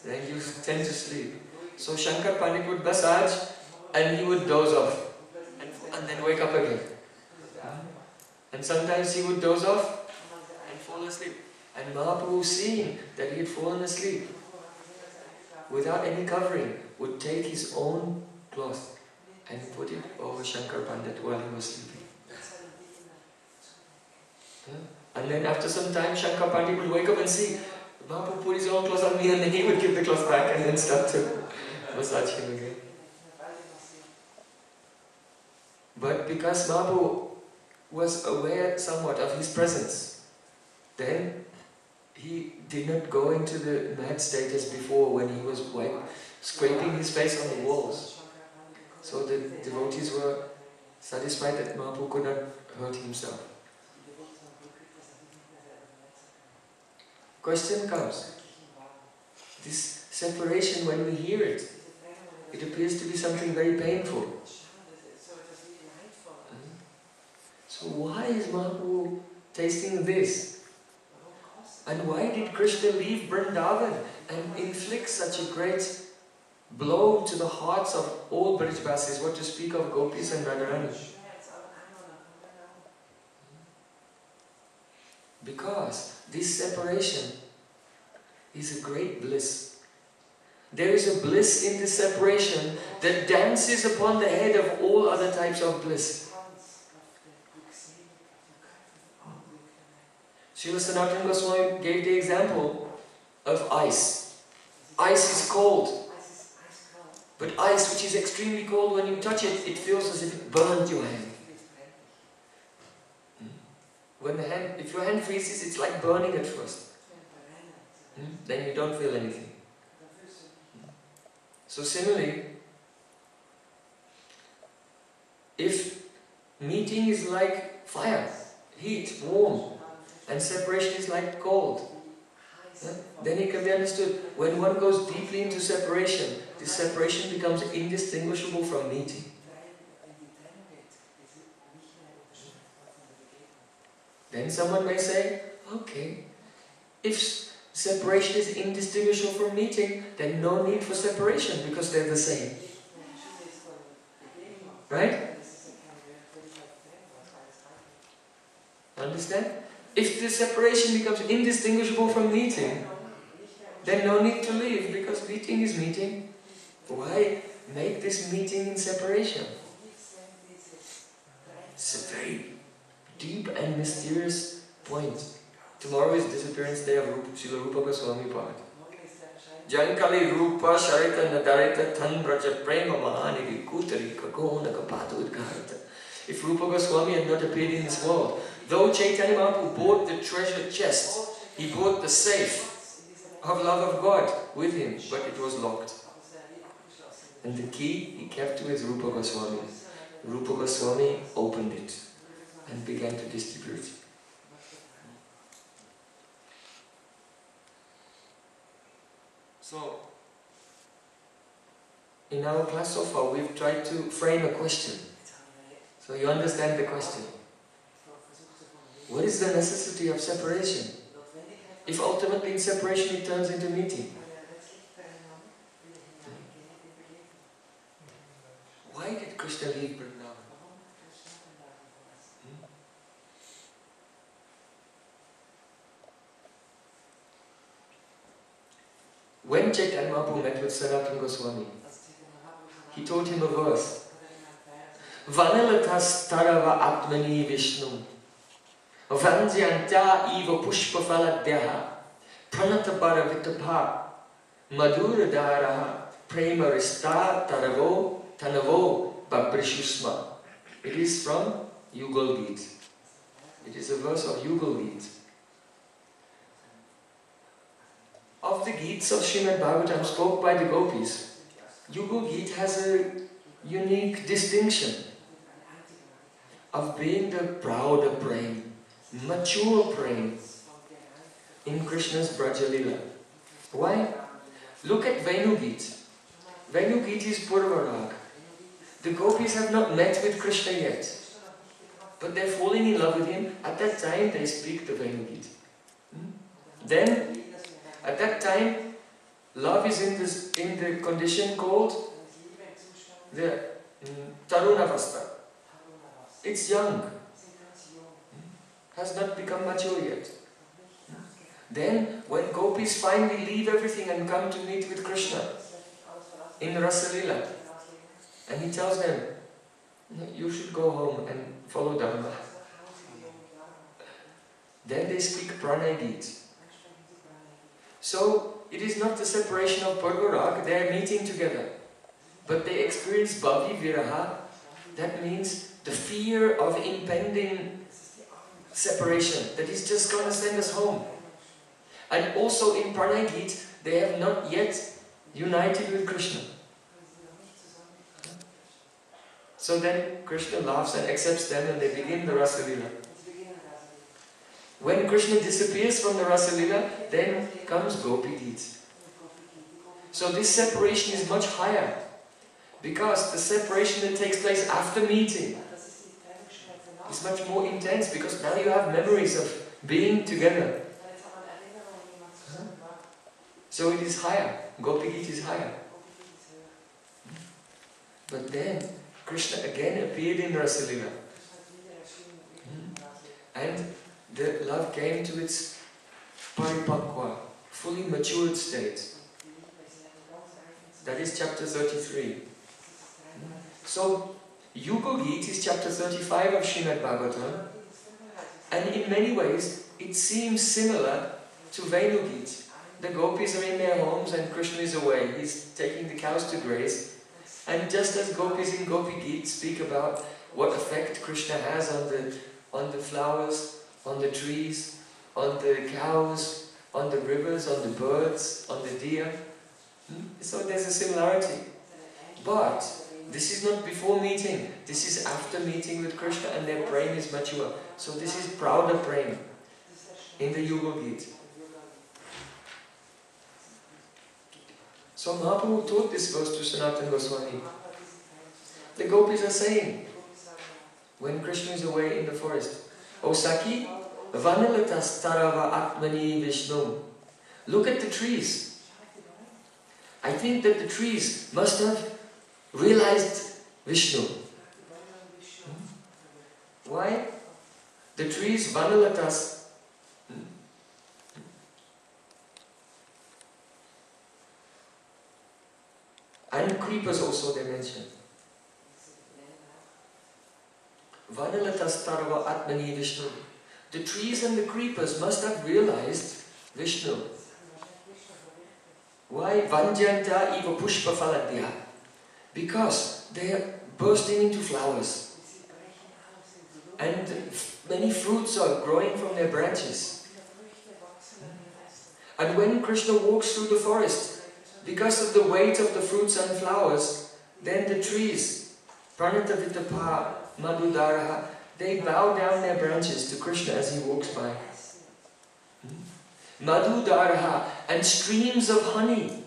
then you tend to sleep. So Shankar Pandit would massage and he would doze off and then wake up again. And sometimes he would doze off and fall asleep. And Mahaprabhu, seeing that he had fallen asleep without any covering, would take his own cloth and put it over Shankar Pandit while he was sleeping. And then after some time, Shankar Pandit would wake up and see Mahaprabhu put his own cloth on me, and then he would give the cloth back and then start to massage him again. But because Mahaprabhu was aware somewhat of his presence, then he did not go into the mad state as before when he was scraping his face on the walls. So the devotees were satisfied that Mahaprabhu could not hurt himself. Question comes, this separation, when we hear it, it appears to be something very painful. So why is Mahaprabhu tasting this? And why did Krishna leave Vrindavan and inflict such a great blow to the hearts of all Brijvasis, what to speak of Gopis and Radharani? Because this separation is a great bliss. There is a bliss in this separation that dances upon the head of all other types of bliss. Srila Sanatana Goswami gave the example of ice. Ice is cold. But ice which is extremely cold, when you touch it, it feels as if it burned your hand. If your hand freezes, it's like burning at first. Then you don't feel anything. So similarly, if meeting is like fire, heat, warm, and separation is like cold, then it can be understood. When one goes deeply into separation, this separation becomes indistinguishable from meeting. Then someone may say, okay, if separation is indistinguishable from meeting, then no need for separation because they're the same. Right? Understand? If the separation becomes indistinguishable from meeting, then no need to leave because meeting is meeting. Why make this meeting in separation? It's a very deep and mysterious point. Tomorrow is disappearance day of Srila Rupa Goswami Pad. Jankali Rupa Sharita Nadarita Tanbraja Prema Mahani Kutari Kakona Kapatu Udgarata. If Rupa Goswami had not appeared in this world, though Caitanya Mahaprabhu brought the treasure chest, he brought the safe of love of God with him, but it was locked. And the key he kept to his Rupa Goswami. Rupa Goswami opened it and began to distribute. So, in our class so far, we've tried to frame a question. So you understand the question. What is the necessity of separation? If ultimately in separation it turns into meeting. Why did Krishna leave Vrindavan? When Caitanya Mahaprabhu met with Sanatana Goswami, he told him a verse. Vanalatas tarava atmani Vishnu Vanjyanta eva pushpafaladyaha Pranatabara vitapha Madhuradaraha Premarista taravo tanavo babrishusma. It is from Yugal Geet. It is a verse of Yugal Geet. Of the Geets of Srimad Bhagavatam spoke by the Gopis, Yugal Geet has a unique distinction of being the prouder Prem, mature Prem in Krishna's Braja Lila. Why? Look at Venugit. Venugit is Purvarag. The gopis have not met with Krishna yet, but they're falling in love with him. At that time they speak the Venugit. Then, at that time, love is in the condition called the Tarunavasta. It's young, has not become mature yet. Then, when gopis finally leave everything and come to meet with Krishna in Rasalila, and he tells them, you should go home and follow Dharma. Then they speak Pranay Geet. So, it is not the separation of Purvarag, they are meeting together. But they experience Bhavi Viraha, that means the fear of impending separation, that he's just going to send us home. And also in Pranay Geet, they have not yet united with Krishna. So then Krishna laughs and accepts them and they begin the Rasalila. When Krishna disappears from the Rasalila, then comes Gopi Geet. So this separation is much higher, because the separation that takes place after meeting is much more intense, because now you have memories of being together. So it is higher. Gopi Geet is higher. But then Krishna again appeared in Rasalila. And the love came to its paripakwa, fully matured state. That is chapter 33. So, Yuga Geet is chapter 35 of Srimad Bhagavatam, and in many ways it seems similar to Venu Geet. The gopis are in their homes and Krishna is away. He's taking the cows to graze. And just as gopis in Gopi Geet speak about what effect Krishna has on the flowers, on the trees, on the cows, on the rivers, on the birds, on the deer. So there's a similarity. But this is not before meeting. This is after meeting with Krishna, and their Prem is mature. So this is prouder Prem in the Yuga Geet. So Mahaprabhu taught this verse to Sanatana Goswami. The gopis are saying, when Krishna is away in the forest, O Saki, Vanalatas Tarava Atmani Vishnu. Look at the trees. I think that the trees must have realized Vishnu. Why? The trees, Vanalatas, and creepers also they mention. Vanalatas Tarava Atmani Vishnu. The trees and the creepers must have realized Vishnu. Why? Vanjanta Iva Pushpa Faladya. Because they are bursting into flowers. And many fruits are growing from their branches. And when Krishna walks through the forest, because of the weight of the fruits and flowers, then the trees, Pranatavitapa, Madhudaraha, they bow down their branches to Krishna as he walks by. Madhudaraha, and streams of honey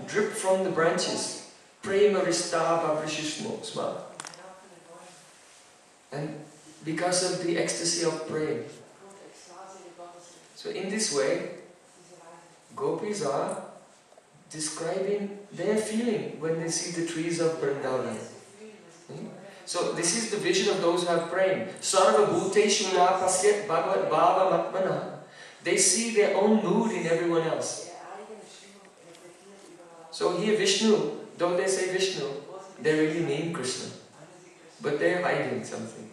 drip from the branches. Prema Ristava Vrishishmo. And because of the ecstasy of Prem. So in this way, gopis are describing their feeling when they see the trees of Vrindavan. So this is the vision of those who have Prem. Sarva Bhuteshu Ya Pasyat Bhagavad Bhava Matmana. They see their own mood in everyone else. So here Vishnu, though they say Vishnu, they really mean Krishna. But they are hiding something.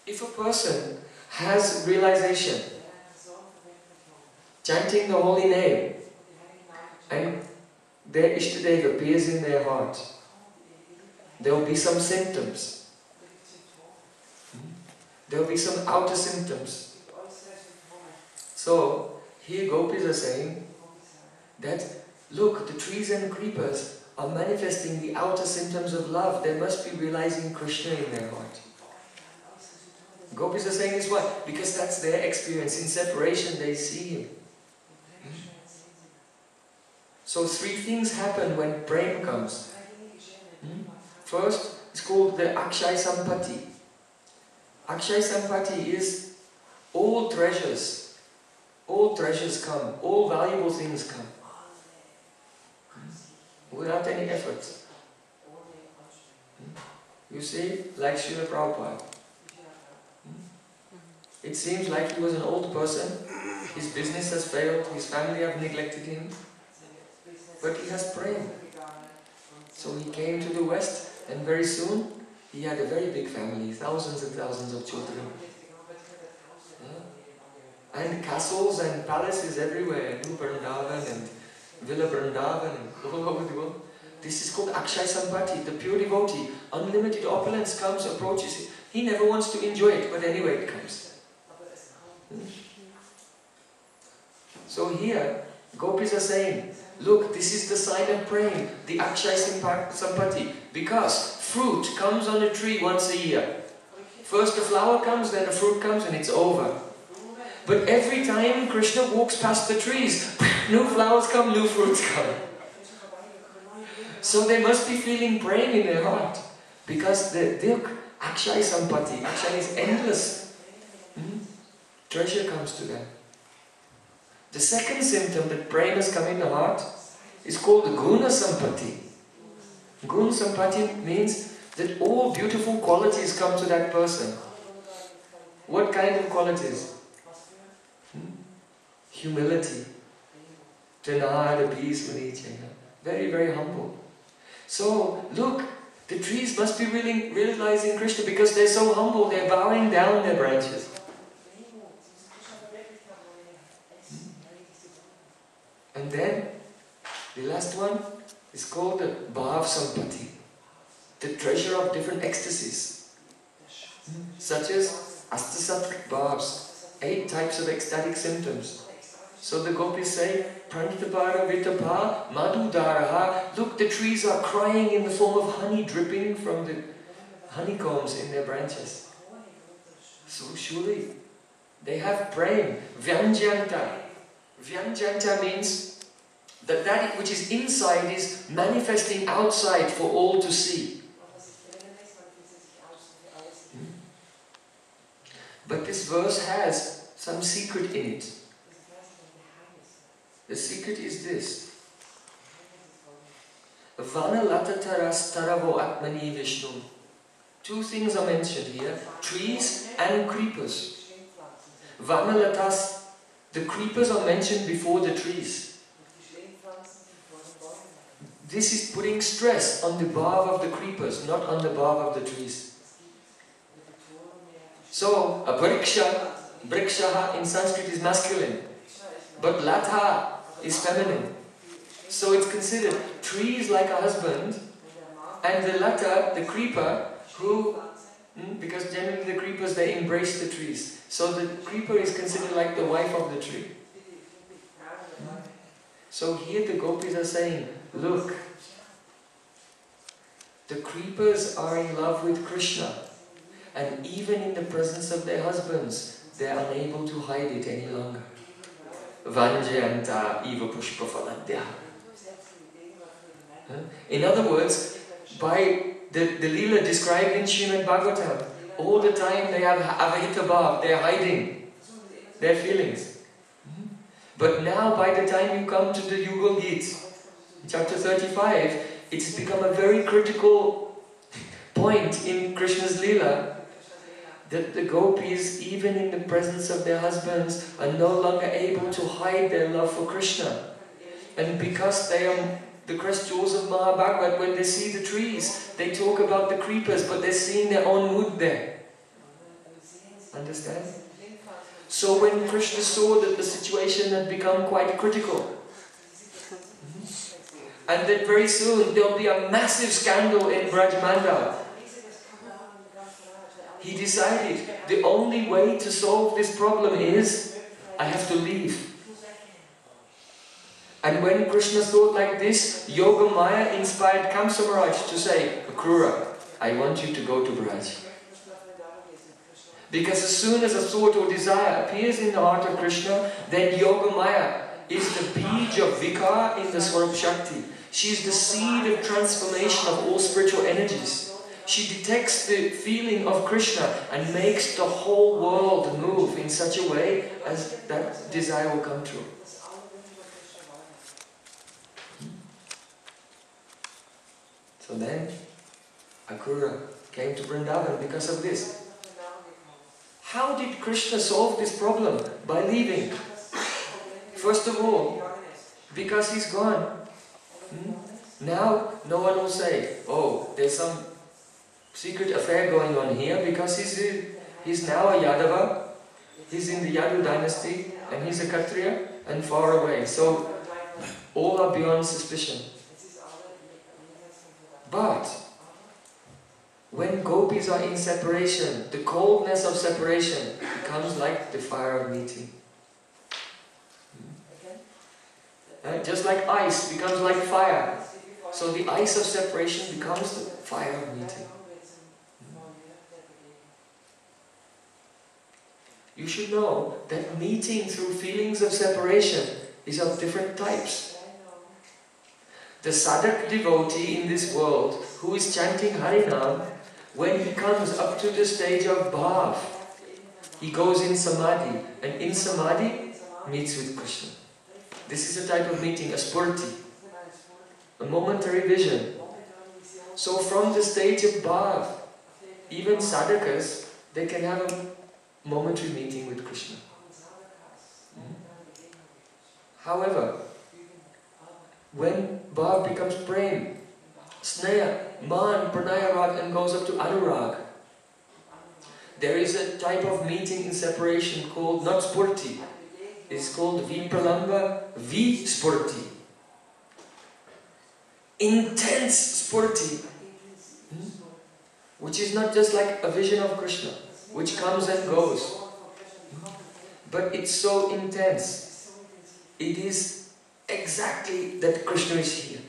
If a person has realization, chanting the holy name, and their Ishtadev appears in their heart, there will be some symptoms. There will be some outer symptoms. So, here gopis are saying that look, the trees and creepers are manifesting the outer symptoms of love. They must be realizing Krishna in their heart. Gopis are saying this, why? Because that's their experience. In separation they see him. So three things happen when Prem comes. First, it's called the Akshay Sampati. Akshay Sampati is all treasures. All treasures come. All valuable things come. Without any effort. You see, like Srila Prabhupada. It seems like he was an old person. His business has failed. His family have neglected him. But he has Prem. So he came to the West, and very soon he had a very big family, thousands and thousands of children. Yeah. And castles and palaces everywhere, New Vrindavan and Villa Vrindavan and all over the world. This is called Akshay Sampati, the pure devotee. Unlimited opulence comes, approaches it. He never wants to enjoy it, but anyway it comes. So here, Gopis are saying, look, this is the sign of Prem, the Akshay Sampati, because fruit comes on a tree once a year. First the flower comes, then the fruit comes, and it's over. But every time Krishna walks past the trees, new flowers come, new fruits come. So they must be feeling Prem in their heart, because the Akshay Sampati, Akshay is endless. Treasure comes to them. The second symptom that Prem has come in the heart is called the Guna Sampati. Guna Sampati means that all beautiful qualities come to that person. What kind of qualities? Humility. Janada, peace, very, very humble. So, look, the trees must be really realizing Krishna because they're so humble, they're bowing down their branches. And then, the last one is called the Bhav Sampati, the treasure of different ecstasies, such as Astasat Bhavs, 8 types of ecstatic symptoms. So the gopis say, Prantapara Vitapa Madhudaraha, look, the trees are crying in the form of honey dripping from the honeycombs in their branches. So surely, they have Prem, Vyanjanta. Vyanjanta means that that which is inside is manifesting outside for all to see. But this verse has some secret in it. The secret is this. Vanalataras taravo atmani Vishnu. 2 things are mentioned here, trees and creepers. Vanalatas, the creepers are mentioned before the trees. This is putting stress on the bhav of the creepers, not on the bhav of the trees. So, a vrikshaha in Sanskrit is masculine, but latha is feminine. So it's considered trees like a husband, and the lata, the creeper, who, because generally the creepers, they embrace the trees. So the creeper is considered like the wife of the tree. So here the gopis are saying, look, the creepers are in love with Krishna, and even in the presence of their husbands, they are unable to hide it any longer. Vanjayanta iva pushpafaladya. In other words, by the Leela described in Srimad Bhagavatam, all the time they have avahita bhav, they are hiding their feelings. But now by the time you come to the Yugal Gita, chapter 35, it's become a very critical point in Krishna's Leela that the gopis, even in the presence of their husbands, are no longer able to hide their love for Krishna. And because they are the crest jewels of Mahabhagavad, when they see the trees, they talk about the creepers, but they're seeing their own mood there. Understand? So when Krishna saw that the situation had become quite critical, and that very soon there'll be a massive scandal in Brajmandal, he decided the only way to solve this problem is, I have to leave. And when Krishna thought like this, Yoga Maya inspired Kamsamaraj to say, Akrura, I want you to go to Braj. Because as soon as a thought or desire appears in the heart of Krishna, then Yoga Maya is the beej of Vikar in the Swarup Shakti. She is the seed of transformation of all spiritual energies. She detects the feeling of Krishna and makes the whole world move in such a way as that desire will come true. So then, Akrura came to Vrindavan because of this. How did Krishna solve this problem? By leaving. First of all, because he's gone. Now, no one will say, oh, there's some secret affair going on here because he's now a Yadava, he's in the Yadu dynasty, and he's a Kshatriya and far away. So, all are beyond suspicion. But, when gopis are in separation, the coldness of separation becomes like the fire of meeting. Just like ice becomes like fire. So the ice of separation becomes the fire of meeting. You should know that meeting through feelings of separation is of different types. The sadhak devotee in this world who is chanting Harinam, when he comes up to the stage of bhav, he goes in samadhi, and in samadhi meets with Krishna. This is a type of meeting, a spurti, a momentary vision. So from the stage of bhav, even sadhakas, they can have a momentary meeting with Krishna. However, when bhav becomes prem, sneha, man, pranaya rag, and goes up to anurag, there is a type of meeting in separation called not spurti. It's called vipralamba vispurti. Intense spurti, which is not just like a vision of Krishna, which comes and goes, but it's so intense. It is exactly that Krishna is here.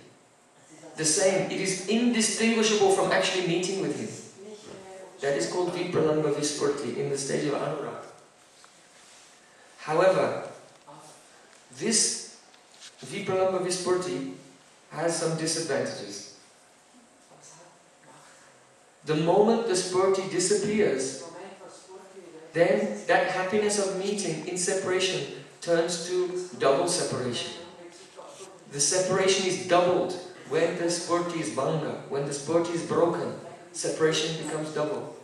The same, it is indistinguishable from actually meeting with him. That is called vipralamba vispurti in the stage of anurag. However, this vipralamba vispurti has some disadvantages. The moment the spurti disappears, then that happiness of meeting in separation turns to double separation. The separation is doubled when the spurti is bhanga, when the spurti is broken, separation becomes double.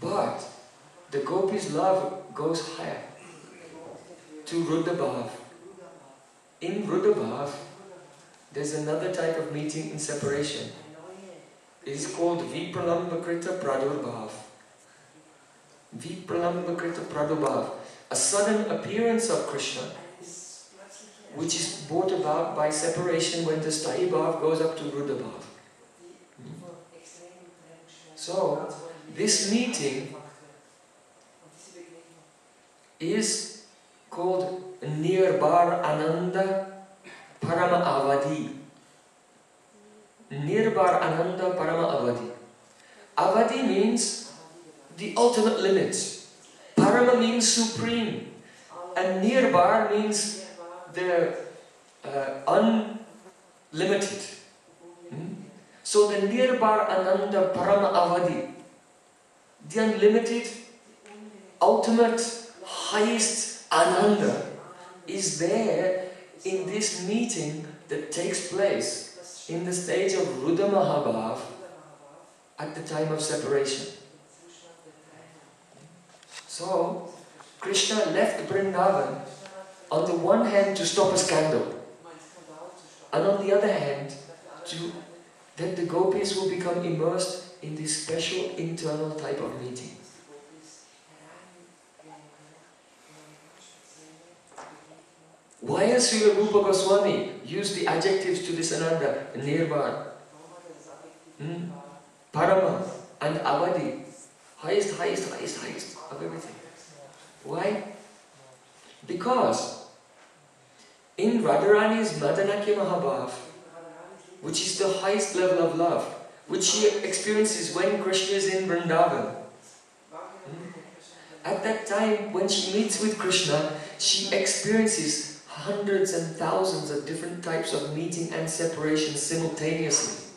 But the gopis' love goes higher to Rudabhav. In Rudabhav, there's another type of meeting in separation. It is called Vipralambhakrita Pradurbhav. Vipralambhakrita Pradurbhav. A sudden appearance of Krishna, which is brought about by separation when the Sthayi Bhav goes up to Rudabhav. So, this meeting is called Nirbar Ananda Parama Avadi. Nirbar Ananda Parama Avadi. Avadi means the ultimate limit. Parama means supreme. And Nirbar means the unlimited. So the Nirbar Ananda Parama Avadi, the unlimited, ultimate, highest Ananda is there in this meeting that takes place in the stage of Rudha Mahabhav at the time of separation. So, Krishna left Vrindavan on the one hand to stop a scandal, and on the other hand, that the gopis will become immersed in this special internal type of meeting. Why has Srila Rupa Goswami used the adjectives to this Ananda, Nirvar, Parama, and Avadi, highest of everything? Why? Because in Radharani's Madanakya Mahabhav, which is the highest level of love, which she experiences when Krishna is in Vrindavan, at that time when she meets with Krishna, she experiences hundreds and thousands of different types of meeting and separation simultaneously.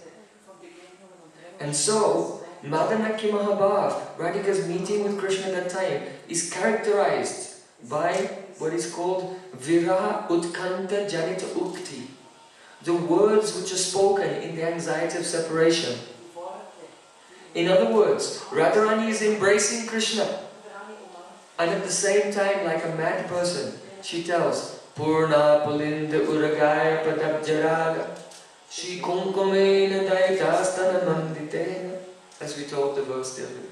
And so, Madanakya Mahabhav, Radhika's meeting with Krishna at that time, is characterized by what is called Viraha Utkanta Janita Ukti, the words which are spoken in the anxiety of separation. In other words, Radharani is embracing Krishna, and at the same time, like a mad person, she tells Purna Pulinda Uragaya Padabjaraga Shri Kunkumena Daitastana Manditena, as we told the verse earlier.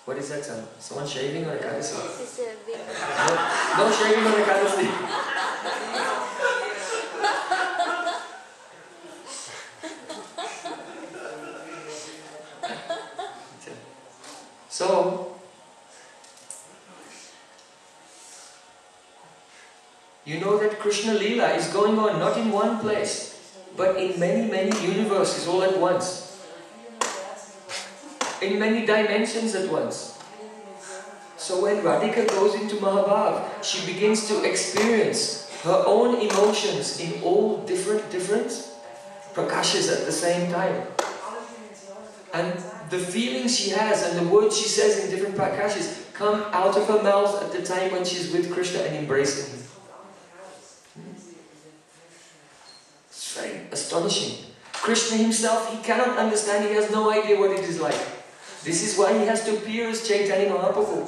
What is that sound? Someone shaving on Ekadasi? No shaving on Ekadasi. So, you know that Krishna Leela is going on not in one place, but in many, many universes all at once. In many dimensions at once. So when Radhika goes into Mahabhav, she begins to experience her own emotions in all different prakashas at the same time. And the feelings she has and the words she says in different prakashas come out of her mouth at the time when she's with Krishna and embracing him. It's very astonishing. Krishna himself, he cannot understand, he has no idea what it is like. This is why he has to appear as Caitanya Mahaprabhu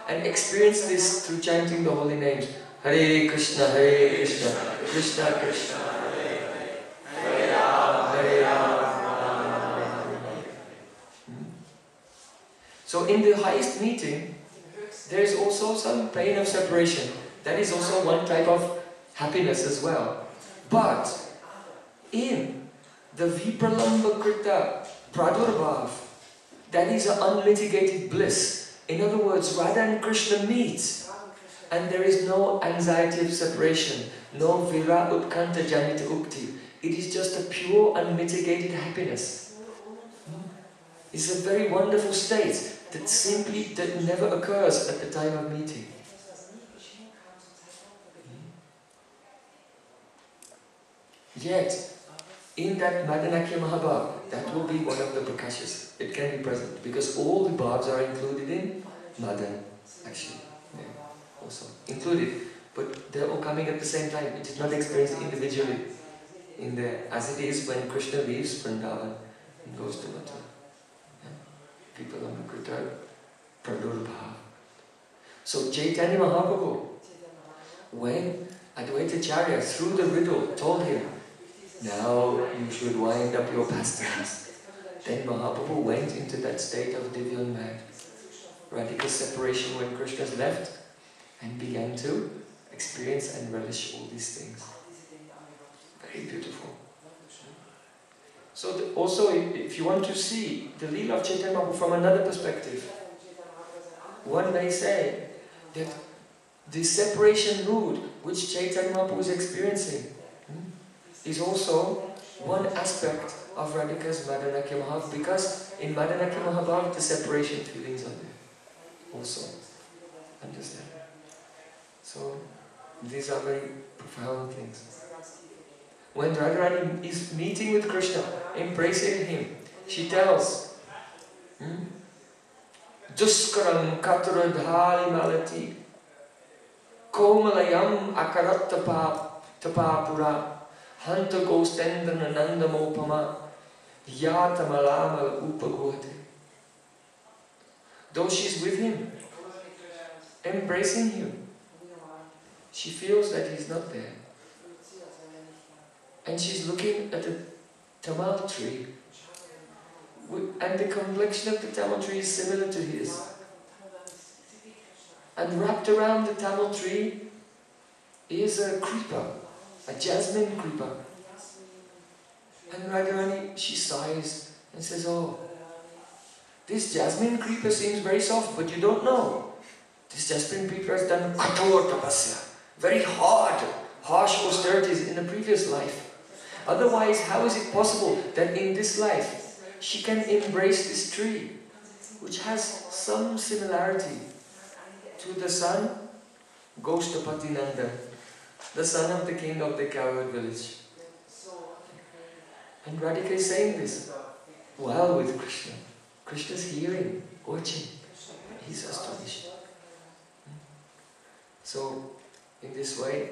and experience this through chanting the holy names. Hare Krishna, Krishna Krishna, Hare Rama, Hare Rama. So in the highest meeting, there is also some pain of separation. That is also one type of happiness as well. But in the Vipralamba Krita Pradurbhav, that is an unmitigated bliss. In other words, Radha and Krishna meet, and there is no anxiety of separation, no vira utkanta janita ukti. It is just a pure, unmitigated happiness. It's a very wonderful state that never occurs at the time of meeting. Yet, in that Madanakya Mahabhav, that will be one of the prakashas. It can be present because all the bhavs are included in Madan, actually. Yeah, also included, but they're all coming at the same time. It is not experienced individually in there, as it is when Krishna leaves Vrindavan and goes to Mathura. People on the Krita Pradurbhav. So Caitanya Mahaprabhu, when Advaita Acarya through the riddle told him, now you should wind up your pastimes, then Mahaprabhu went into that state of Divyanmad, radical separation when Krishna's left, and began to experience and relish all these things. Very beautiful. So also, if you want to see the Leela of Caitanya Mahaprabhu from another perspective, one may say that the separation mood which Caitanya Mahaprabhu is experiencing is also one aspect of Radhika's Madanakya Mahabhav, because in Madanakya Mahabhav the separation feelings are there also. Understand? So these are very profound things. When Radharani is meeting with Krishna, embracing him, she tells, Duskaram Kataradhali Malati Komalayam Akarat Tapapura Hanta Gostendra Nandamopama Yata Malama Upaguhate. Though she's with him, embracing him, she feels that he's not there. And she's looking at the tamal tree, and the complexion of the tamal tree is similar to his. And wrapped around the tamal tree is a creeper, a jasmine creeper. And Radharani, she sighs and says, oh, this jasmine creeper seems very soft, but you don't know. This Jasprin Peter has done kathor tapasya, very hard, harsh austerities in a previous life. Otherwise, how is it possible that in this life she can embrace this tree, which has some similarity to the son, Goshtapati Nanda, the son of the king of the cowherd village. And Radhika is saying this while with Krishna. Krishna's hearing, watching. He's astonished. So, in this way,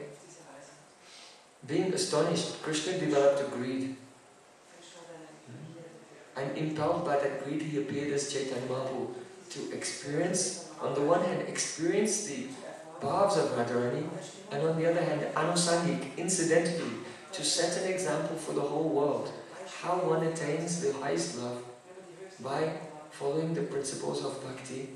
being astonished, Krishna developed a greed. And impelled by that greed, he appeared as Caitanya Mahaprabhu to experience, on the one hand, experience the bhavs of Radharani, and on the other hand, anusangik, incidentally, to set an example for the whole world, how one attains the highest love by following the principles of bhakti,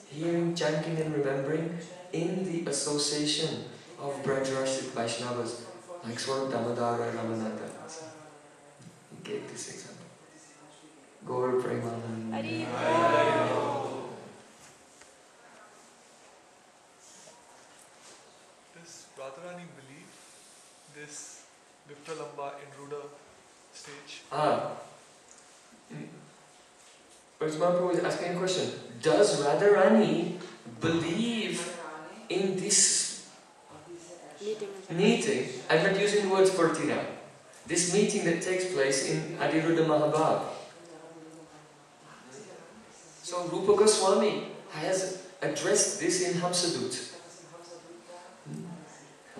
hearing, chanting and remembering in the association of Brajarashik Vaishnavas like Swarup Damodara Ramananda. He gave this example. Gaur Premanand. Does Radharani believe this Vipralamba in Ruda stage? Mahaprabhu is asking a question. Does Radharani believe in this meeting? I'm not using the word Spurti now. This meeting that takes place in Adiruddha Mahabhav. So Rupa Goswami has addressed this in Hamsadut.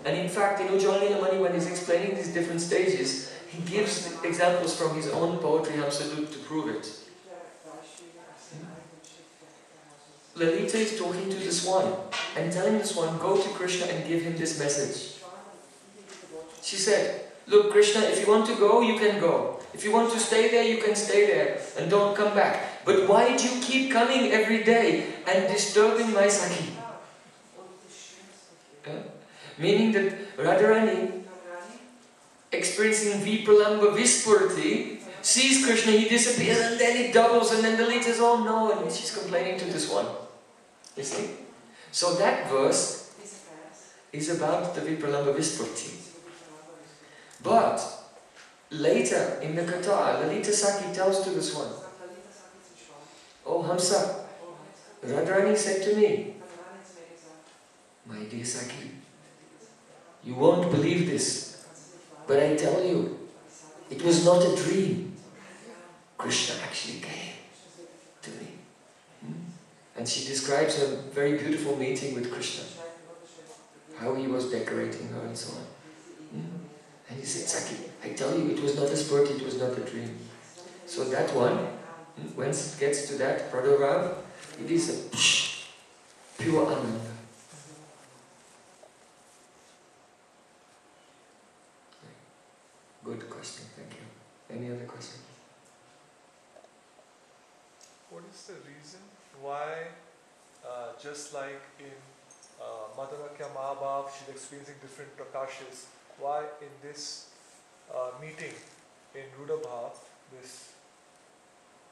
And in fact, in Ujjwala Nilamani, when he's explaining these different stages, he gives examples from his own poetry Hamsadut to prove it. Lalita is talking to the swan and telling the swan, go to Krishna and give him this message. She said, look Krishna, if you want to go, you can go. If you want to stay there, you can stay there and don't come back. But why do you keep coming every day and disturbing my Sakhi? Meaning that Radharani, experiencing Vipralamba Vispurti, sees Krishna, he disappears and then it doubles and then the Lalita says, oh no, and she's complaining to this one. You see? So that verse is about the Vipralamba Vispurti. But later in the Katha, Lalita Sakhi tells to this one, oh Hamsa, Radharani said to me, my dear Sakhi, you won't believe this, but I tell you, it was not a dream. Krishna actually came to me. And she describes a very beautiful meeting with Krishna. How he was decorating her and so on. And he said, Sakhi, I tell you, it was not a spurt, it was not a dream. So that one, when it gets to that Pradorab, it is a pure Ananda. Good question, thank you. Any other question? What is the reason why, just like in Caitanya Mahaprabhu, she's experiencing different prakashas, why in this meeting in Ruda Bhav,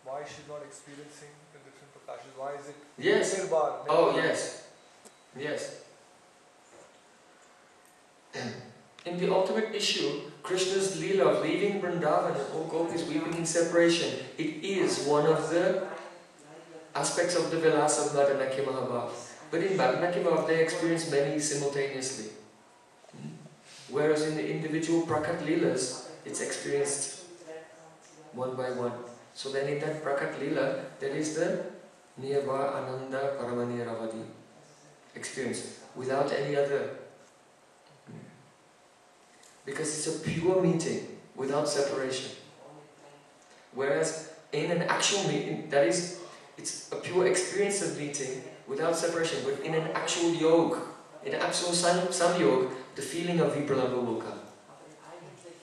why is she not experiencing the different prakashas? Why is it? Yes. Nirbar? Oh, yes. Yes. In the ultimate issue, Krishna's Leela of leaving Vrindavan and all gopis weeping in separation, it is one of the aspects of the Vilasa of Madanaki Mahabhav. But in Madanaki Mahabhav, they experience many simultaneously. Whereas in the individual Prakat Leelas, it's experienced one by one. So then in that Prakat Leela, there is the Niyava Ananda Paramani Ravadi experience, without any other. Because it's a pure meeting, without separation. Whereas in an actual meeting, that is, it's a pure experience of meeting, without separation. But in an actual yoga, in an actual samyog, the feeling of Vipralamba will come.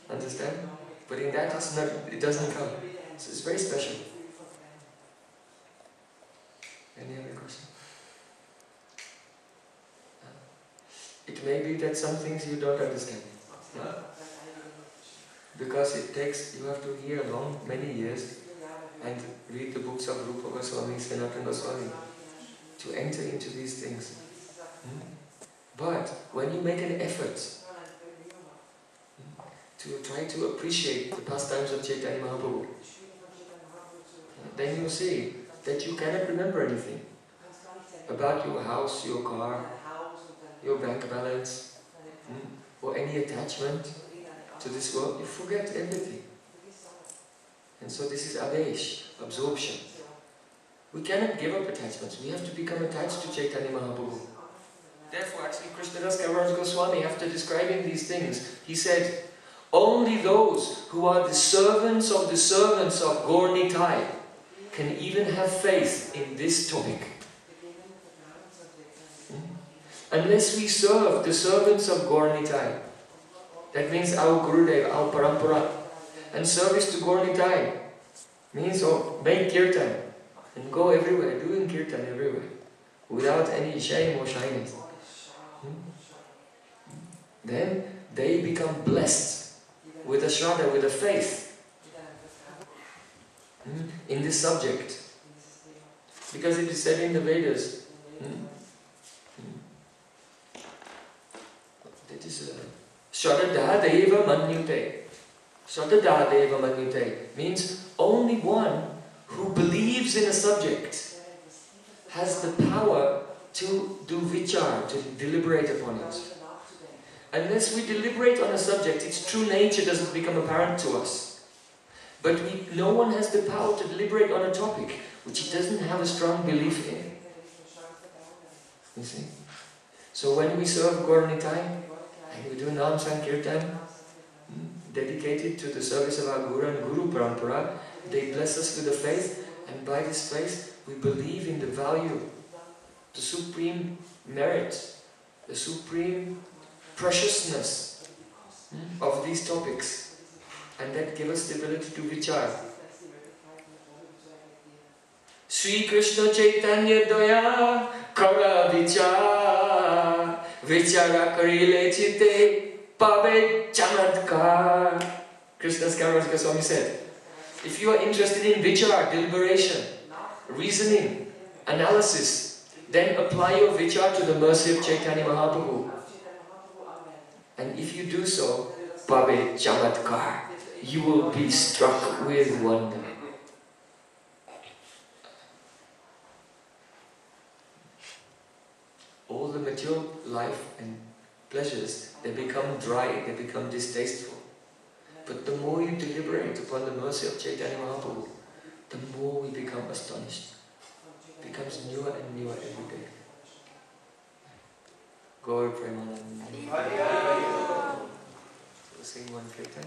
Understand? But in that, it's not, it doesn't come. So it's very special. Any other question? It may be that some things you don't understand. Because it takes, you have to hear many years and read the books of Rupa Goswami, Sanatana Goswami to enter into these things. But when you make an effort to try to appreciate the pastimes of Caitanya Mahaprabhu, then you see that you cannot remember anything about your house, your car, your bank balance, or any attachment to this world. You forget everything. And so this is avesh, absorption. We cannot give up attachments. We have to become attached to Caitanya Mahaprabhu. Therefore, actually, Krishnadas Kaviraj Goswami, after describing these things, he said, only those who are the servants of Gaur Nitai can even have faith in this topic. Unless we serve the servants of Gaur Nitai, that means our Gurudev, our Parampara, and service to Gaur Nitai means make kirtan and go everywhere, doing kirtan everywhere, without any shame or shyness. Then they become blessed with a shraddha, with a faith in this subject. Because it is said in the Vedas, that is shraddha deva manyute. Shraddha deva manyute means only one who believes in a subject has the power to do vichar, to deliberate upon it. Unless we deliberate on a subject, its true nature doesn't become apparent to us. But no one has the power to deliberate on a topic which he doesn't have a strong belief in. You see? So when we serve Gaur Nitai, and we do Nam Sankirtan, dedicated to the service of our Guru and Guru Parampara, they bless us with a faith, and by this faith we believe in the value, the supreme merit, the supreme preciousness of these topics, and that give us the ability to vichar. Sri Krishna Caitanya Daya Kara Vichar Vichara Karile Chitte Pabe Chamatkar. Krishnadas Kaviraj Goswami said, if you are interested in vichar, deliberation, reasoning, analysis, then apply your vichar to the mercy of Caitanya Mahaprabhu. And if you do so, Pabe Chamatkar, you will be struck with wonder. All the material life and pleasures, they become dry, they become distasteful. But the more you deliberate upon the mercy of Caitanya Mahaprabhu, the more we become astonished. It becomes newer and newer every day. Gaur Premanand. We'll sing one kirtan.